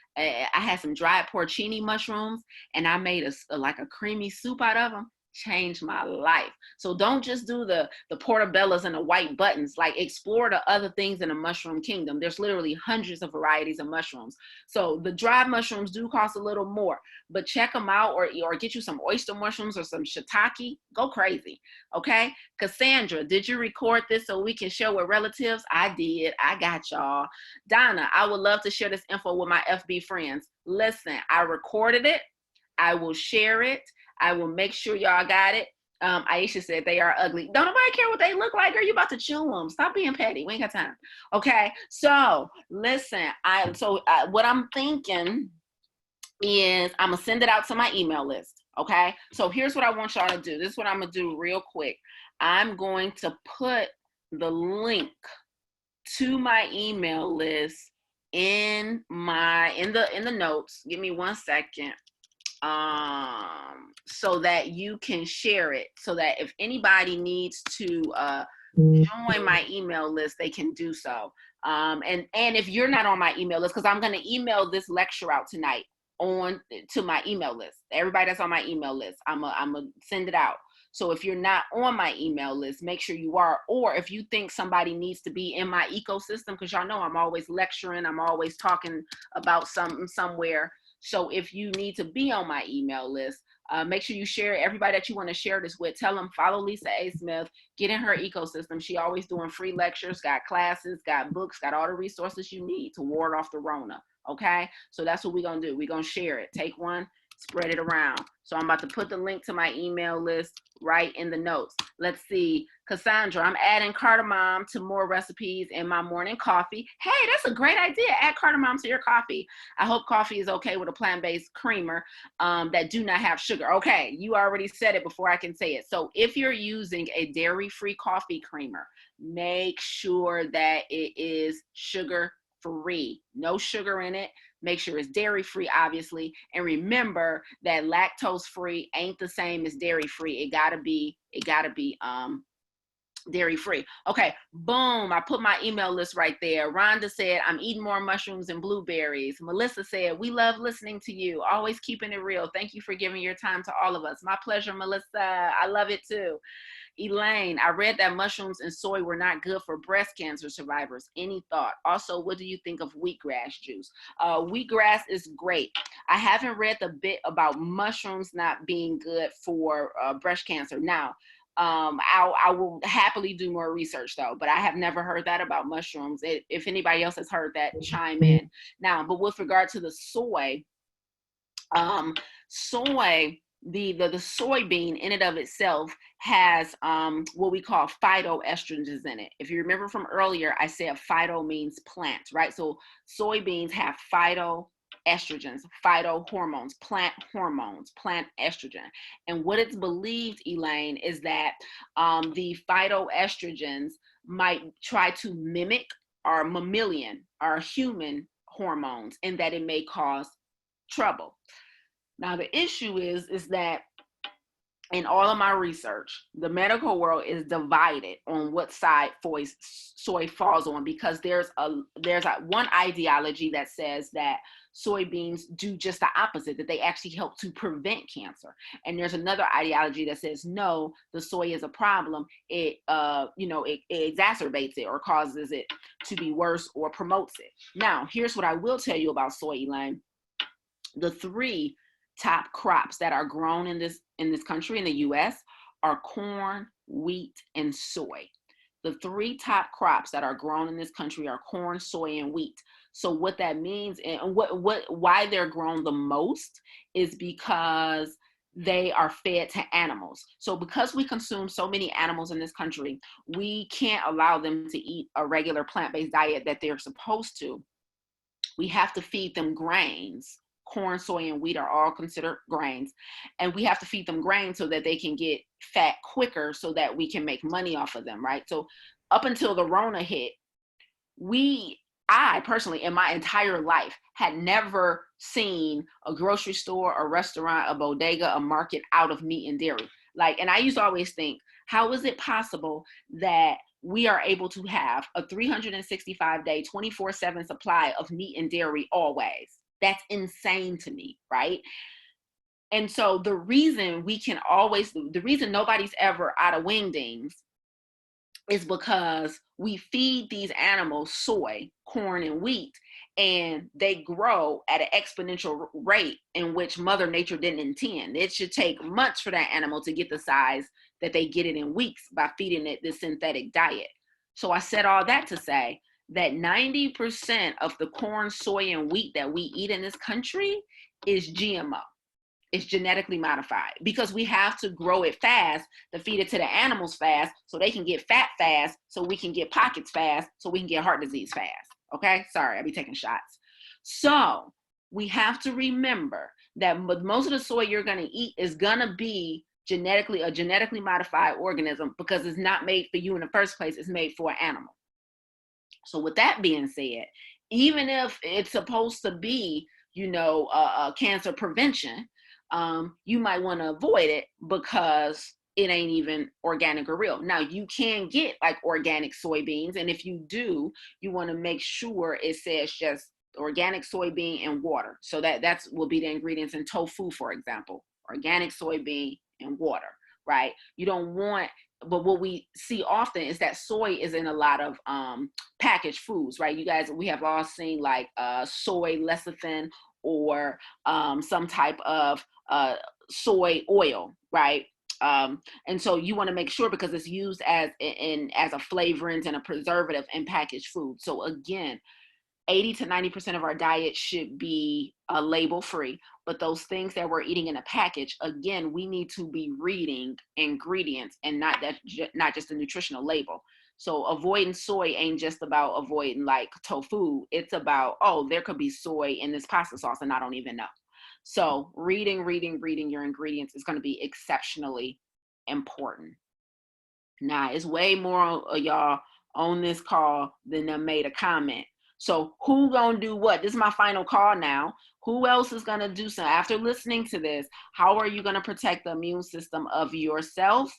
dried porcini mushrooms, and I made a creamy soup out of them. Changed my life. So don't just do the portobellos and the white buttons. Like, explore the other things in the mushroom kingdom. There's literally hundreds of varieties of mushrooms. So the dried mushrooms do cost a little more, but check them out, or get you some oyster mushrooms or some shiitake. Go crazy. Okay. Cassandra, did you record this so we can share with relatives? I did. I got y'all. Donna, I would love to share this info with my FB friends. Listen, I recorded it. I will share it. I will make sure y'all got it. Aisha said they are ugly. Don't nobody care what they look like. Are you about to chew them? Stop being petty. We ain't got time. Okay. So listen, what I'm thinking is I'm gonna send it out to my email list. Okay. So here's what I want y'all to do. This is what I'm gonna do real quick. I'm going to put the link to my email list in the notes. Give me 1 second. So that you can share it, so that if anybody needs to join my email list, they can do so. And if you're not on my email list, because I'm going to email this lecture out tonight to my email list. Everybody that's on my email list, I'm gonna send it out. So if you're not on my email list, make sure you are. Or if you think somebody needs to be in my ecosystem, because y'all know I'm always lecturing, I'm always talking about something somewhere. So if you need to be on my email list, make sure you share everybody that you want to share this with. Tell them, follow Lisa A. Smith, get in her ecosystem. She always doing free lectures, got classes, got books, got all the resources you need to ward off the Rona. Okay, so that's what we're going to do. We're going to share it. Take one, spread it around. So I'm about to put the link to my email list right in the notes. Let's see. Cassandra, I'm adding cardamom to more recipes in my morning coffee. Hey, that's a great idea. Add cardamom to your coffee. I hope coffee is okay with a plant-based creamer that do not have sugar. Okay, you already said it before I can say it. So if you're using a dairy-free coffee creamer, make sure that it is sugar-free. No sugar in it. Make sure it's dairy-free, obviously. And remember that lactose-free ain't the same as dairy-free. It gotta be dairy-free. Okay, boom, I put my email list right there. Rhonda said, I'm eating more mushrooms and blueberries. Melissa said, we love listening to you, always keeping it real. Thank you for giving your time to all of us. My pleasure, Melissa. I love it too. Elaine, I read that mushrooms and soy were not good for breast cancer survivors. Any thought? Also, what do you think of wheatgrass juice? Wheatgrass is great. I haven't read the bit about mushrooms not being good for breast cancer. Now, I will happily do more research though, but I have never heard that about mushrooms. If anybody else has heard that, chime in. Now, but with regard to the soy, the soybean in and of itself has what we call phytoestrogens in it. If you remember from earlier, I said phyto means plant, right? So soybeans have phytoestrogens, phytohormones, plant estrogen. And what it's believed, Elaine, is that the phytoestrogens might try to mimic our mammalian, our human hormones, and that it may cause trouble. Now, the issue is that in all of my research, the medical world is divided on what side soy falls on, because there's one ideology that says that soybeans do just the opposite, that they actually help to prevent cancer. And there's another ideology that says, no, the soy is a problem. It exacerbates it or causes it to be worse or promotes it. Now, here's what I will tell you about soy, Elaine. The three top crops that are grown in this country, in the US, are corn, wheat, and soy. The three top crops that are grown in this country are corn, soy, and wheat. So what that means, and why they're grown the most, is because they are fed to animals. So because we consume so many animals in this country, we can't allow them to eat a regular plant-based diet that they're supposed to. We have to feed them grains. Corn, soy, and wheat are all considered grains. And we have to feed them grains so that they can get fat quicker, so that we can make money off of them, right? So up until the Rona hit, I personally, in my entire life, had never seen a grocery store, a restaurant, a bodega, a market out of meat and dairy. And I used to always think, how is it possible that we are able to have a 365-day, 24/7 supply of meat and dairy always? That's insane to me, right? And so the reason nobody's ever out of wingdings is because we feed these animals soy, corn, and wheat, and they grow at an exponential rate in which Mother Nature didn't intend. It should take months for that animal to get the size that they get it in weeks by feeding it this synthetic diet. So I said all that to say that 90% of the corn, soy, and wheat that we eat in this country is GMO. It's genetically modified because we have to grow it fast to feed it to the animals fast so they can get fat fast, so we can get pockets fast, so we can get heart disease fast. Okay, sorry, I'll be taking shots. So we have to remember that most of the soy you're going to eat is going to be a genetically modified organism because it's not made for you in the first place. It's made for an animal. So with that being said, even if it's supposed to be, cancer prevention, you might want to avoid it because it ain't even organic or real. Now you can get like organic soybeans, and if you do, you want to make sure it says just organic soybean and water. So that's will be the ingredients in tofu, for example, organic soybean and water, right? You don't want, but what we see often is that soy is in a lot of packaged foods, right? You guys, we have all seen like soy lecithin or some type of soy oil, right? And so you want to make sure because it's used as a flavorant and a preservative in packaged food. So again, 80 to 90% of our diet should be label free, but those things that we're eating in a package, again, we need to be reading ingredients and not just the nutritional label. So avoiding soy ain't just about avoiding like tofu. It's about, oh, there could be soy in this pasta sauce and I don't even know. So reading your ingredients is going to be exceptionally important. Now, it's way more of y'all on this call than them made a comment. So who gonna do what? This is my final call now. Who else is gonna do something? After listening to this, how are you gonna protect the immune system of yourself,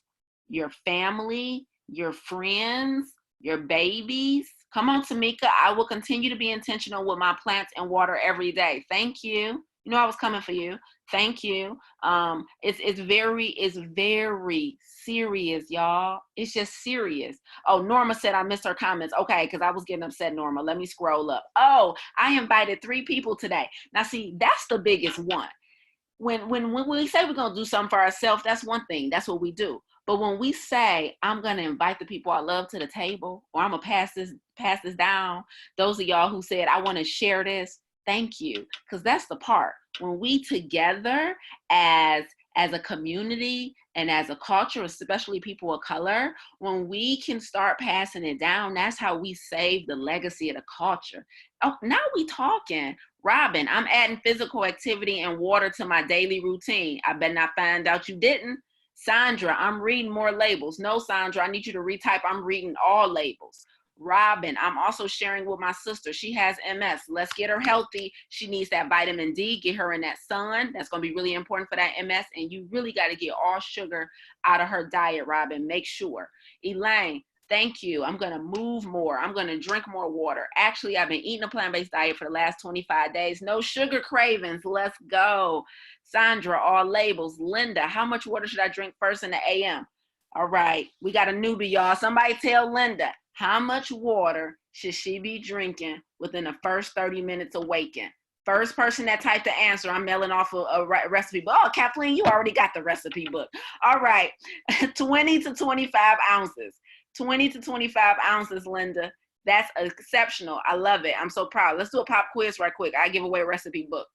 your family, your friends, your babies? Come on, Tamika. I will continue to be intentional with my plants and water every day. Thank you. You know I was coming for you. Thank you. It's very serious, y'all. It's just serious. Oh, Norma said I missed her comments. Okay, because I was getting upset, Norma. Let me scroll up. Oh, I invited 3 people today. Now, see, that's the biggest one. When we say we're gonna do something for ourselves, that's one thing. That's what we do. But when we say I'm gonna invite the people I love to the table, or I'm gonna pass this down, those of y'all who said I want to share this, thank you, because that's the part. When we together as a community and as a culture, especially people of color, when we can start passing it down, that's how we save the legacy of the culture. Oh, now we talking. Robin, I'm adding physical activity and water to my daily routine. I better not find out you didn't. Sandra, I'm reading more labels. No, Sandra, I need you to retype. I'm reading all labels. Robin, I'm also sharing with my sister. She has MS. Let's get her healthy. She needs that vitamin D. Get her in that sun. That's going to be really important for that MS. And you really got to get all sugar out of her diet, Robin. Make sure. Elaine, thank you. I'm going to move more. I'm going to drink more water. Actually, I've been eating a plant-based diet for the last 25 days. No sugar cravings. Let's go. Sandra, all labels. Linda, how much water should I drink first in the AM? All right. We got a newbie, y'all. Somebody tell Linda. How much water should she be drinking within the first 30 minutes of waking? First person that typed the answer, I'm mailing off a recipe book. Oh, Kathleen, you already got the recipe book. All right, 20 to 25 ounces. 20 to 25 ounces, Linda. That's exceptional. I love it. I'm so proud. Let's do a pop quiz right quick. I give away a recipe book.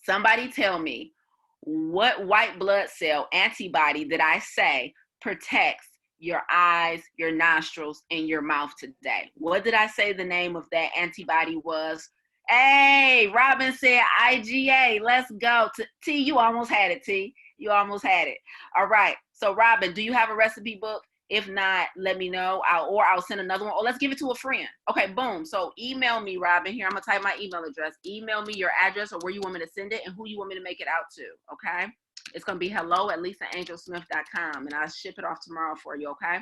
Somebody tell me, what white blood cell antibody did I say protects your eyes, your nostrils, and your mouth today? What did I say the name of that antibody was? Hey, Robin said IgA. Let's go. T, you almost had it, T. You almost had it. All right. So, Robin, do you have a recipe book? If not, let me know. I'll send another one. Or let's give it to a friend. Okay, boom. So email me, Robin. Here, I'm going to type my email address. Email me your address or where you want me to send it and who you want me to make it out to. Okay? It's going to be hello@lisaangelsmith.com, and I'll ship it off tomorrow for you, okay?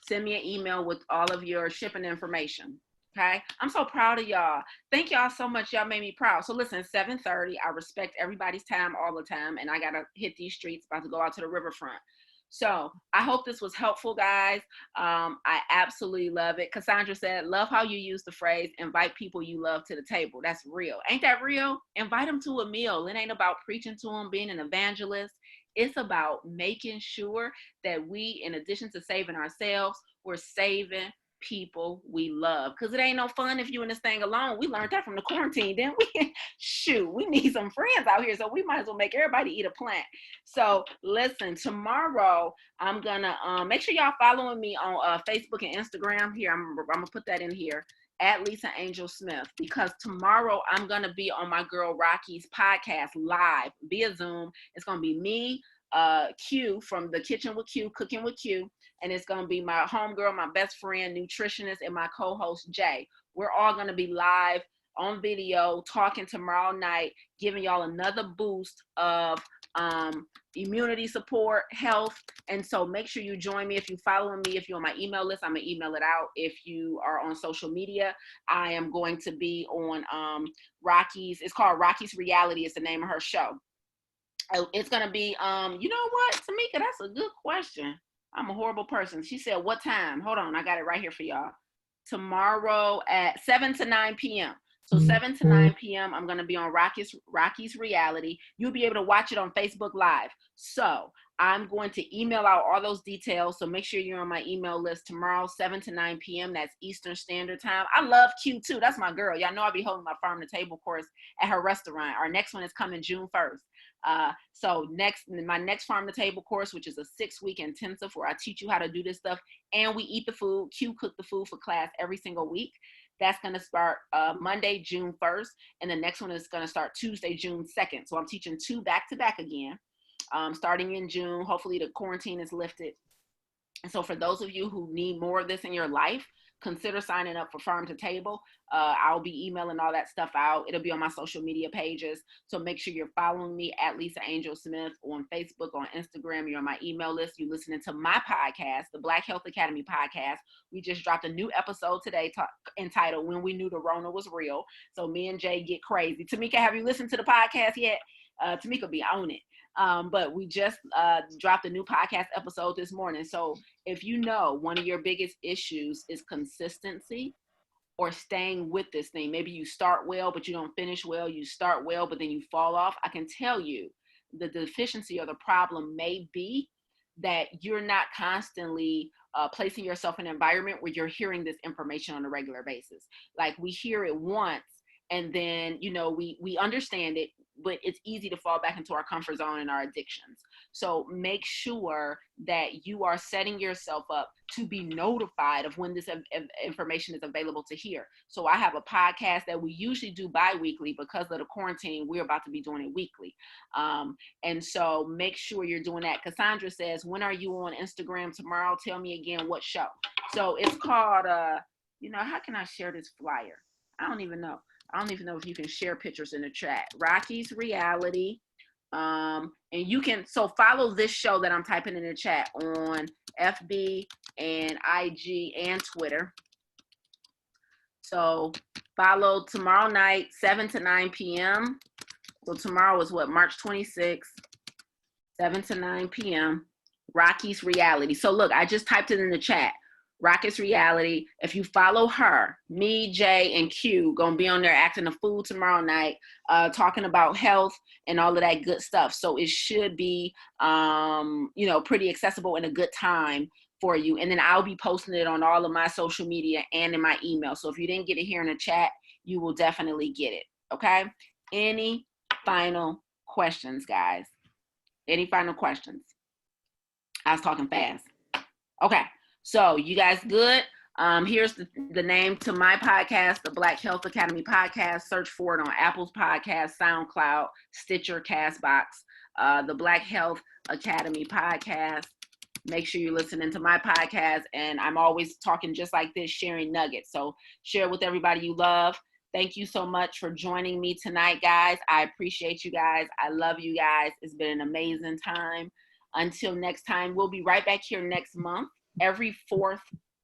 Send me an email with all of your shipping information, okay? I'm so proud of y'all. Thank y'all so much. Y'all made me proud. So listen, 7:30. I respect everybody's time all the time, and I got to hit these streets, about to go out to the riverfront. So I hope this was helpful, guys. I absolutely love it. Cassandra said, love how you use the phrase, invite people you love to the table. That's real. Ain't that real? Invite them to a meal. It ain't about preaching to them, being an evangelist. It's about making sure that we, in addition to saving ourselves, we're saving people we love, because it ain't no fun if you in this thing alone. We learned that from the quarantine, didn't we? Shoot, we need some friends out here, so we might as well make everybody eat a plant. So listen, tomorrow I'm gonna make sure y'all following me on Facebook and Instagram. Here, I'm gonna put that in here at Lisa Angel Smith, because tomorrow I'm gonna be on my girl Rocky's podcast live via Zoom. It's gonna be me, Q from the Kitchen with Q, Cooking with Q, and it's gonna be my homegirl, my best friend, nutritionist, and my co-host Jay. We're all gonna be live on video talking tomorrow night, giving y'all another boost of immunity support, health. And so make sure you join me. If you follow me, if you're on my email list, I'm gonna email it out. If you are on social media, I am going to be on Rocky's. It's called Rocky's Reality. It's the name of her show. It's gonna be you know what, Tamika, that's a good question. I'm a horrible person. She said, what time? Hold on, I got it right here for y'all. Tomorrow at 7 to 9 p.m. So 7 to 9 p.m. I'm going to be on Rocky's Reality. You'll be able to watch it on Facebook Live. So I'm going to email out all those details. So make sure you're on my email list tomorrow, 7 to 9 p.m. That's Eastern Standard Time. I love Q too. That's my girl. Y'all know I'll be holding my farm to table course at her restaurant. Our next one is coming June 1st. So my next farm to table course, which is a 6-week intensive where I teach you how to do this stuff and we eat the food. Q cook the food for class every single week. That's going to start Monday, June 1st. And the next one is going to start Tuesday, June 2nd. So I'm teaching 2 back-to-back again, starting in June. Hopefully the quarantine is lifted. And so for those of you who need more of this in your life, consider signing up for Farm to Table. I'll be emailing all that stuff out. It'll be on my social media pages. So make sure you're following me at Lisa Angel Smith on Facebook, on Instagram. You're on my email list. You're listening to my podcast, the Black Health Academy podcast. We just dropped a new episode today entitled When We Knew the Rona Was Real. So me and Jay get crazy. Tamika, have you listened to the podcast yet? Tamika be on it. But we just dropped a new podcast episode this morning. So if you know one of your biggest issues is consistency or staying with this thing, maybe you start well, but you don't finish well, you start well, but then you fall off, I can tell you the deficiency or the problem may be that you're not constantly placing yourself in an environment where you're hearing this information on a regular basis. Like we hear it once and then, you know, we understand it, but it's easy to fall back into our comfort zone and our addictions. So make sure that you are setting yourself up to be notified of when this information is available to hear. So I have a podcast that we usually do bi-weekly. Because of the quarantine, we're about to be doing it weekly. And so make sure you're doing that. Cassandra says, when are you on Instagram tomorrow? Tell me again what show. So it's called, you know, how can I share this flyer? I don't even know if you can share pictures in the chat. Rocky's Reality. And you can, so follow this show that I'm typing in the chat on FB and IG and Twitter. So follow tomorrow night, 7 to 9 p.m. So tomorrow is what, March 26th, 7 to 9 p.m. Rocky's Reality. So look, I just typed it in the chat. Rocky's Reality. If you follow her, me, Jay, and Q gonna be on there acting a fool tomorrow night, talking about health and all of that good stuff. So it should be, you know, pretty accessible and a good time for you. And then I'll be posting it on all of my social media and in my email. So if you didn't get it here in the chat, you will definitely get it. Okay. Any final questions, guys? Any final questions? I was talking fast. Okay. So you guys good? Here's the name to my podcast, the Black Health Academy podcast. Search for it on Apple's podcast, SoundCloud, Stitcher, Castbox, the Black Health Academy podcast. Make sure you're listening to my podcast. And I'm always talking just like this, sharing nuggets. So share with everybody you love. Thank you so much for joining me tonight, guys. I appreciate you guys. I love you guys. It's been an amazing time. Until next time, we'll be right back here next month. Every 4th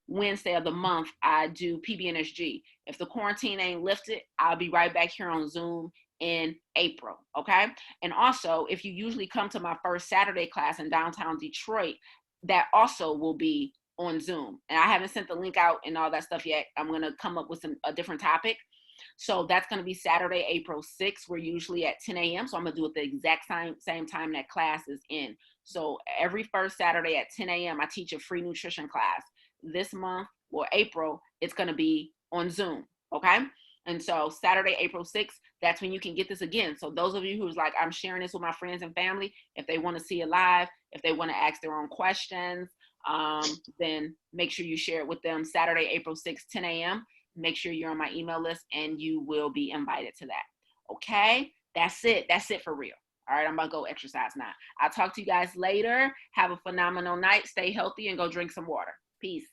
Wednesday of the month, I do PBNSG. If the quarantine ain't lifted, I'll be right back here on Zoom in April, okay? And also, if you usually come to my first Saturday class in downtown Detroit, that also will be on Zoom. And I haven't sent the link out and all that stuff yet. I'm gonna come up with a different topic. So that's gonna be Saturday, April 6th. We're usually at 10 a.m. So I'm gonna do it the exact same time that class is in. So every first Saturday at 10 a.m., I teach a free nutrition class. This month, well, April, it's going to be on Zoom. Okay. And so Saturday, April 6th, that's when you can get this again. So those of you who's like, I'm sharing this with my friends and family, if they want to see it live, if they want to ask their own questions, then make sure you share it with them. Saturday, April 6th, 10 a.m. Make sure you're on my email list and you will be invited to that. Okay, that's it. That's it for real. All right, I'm about to go exercise now. I'll talk to you guys later. Have a phenomenal night. Stay healthy and go drink some water. Peace.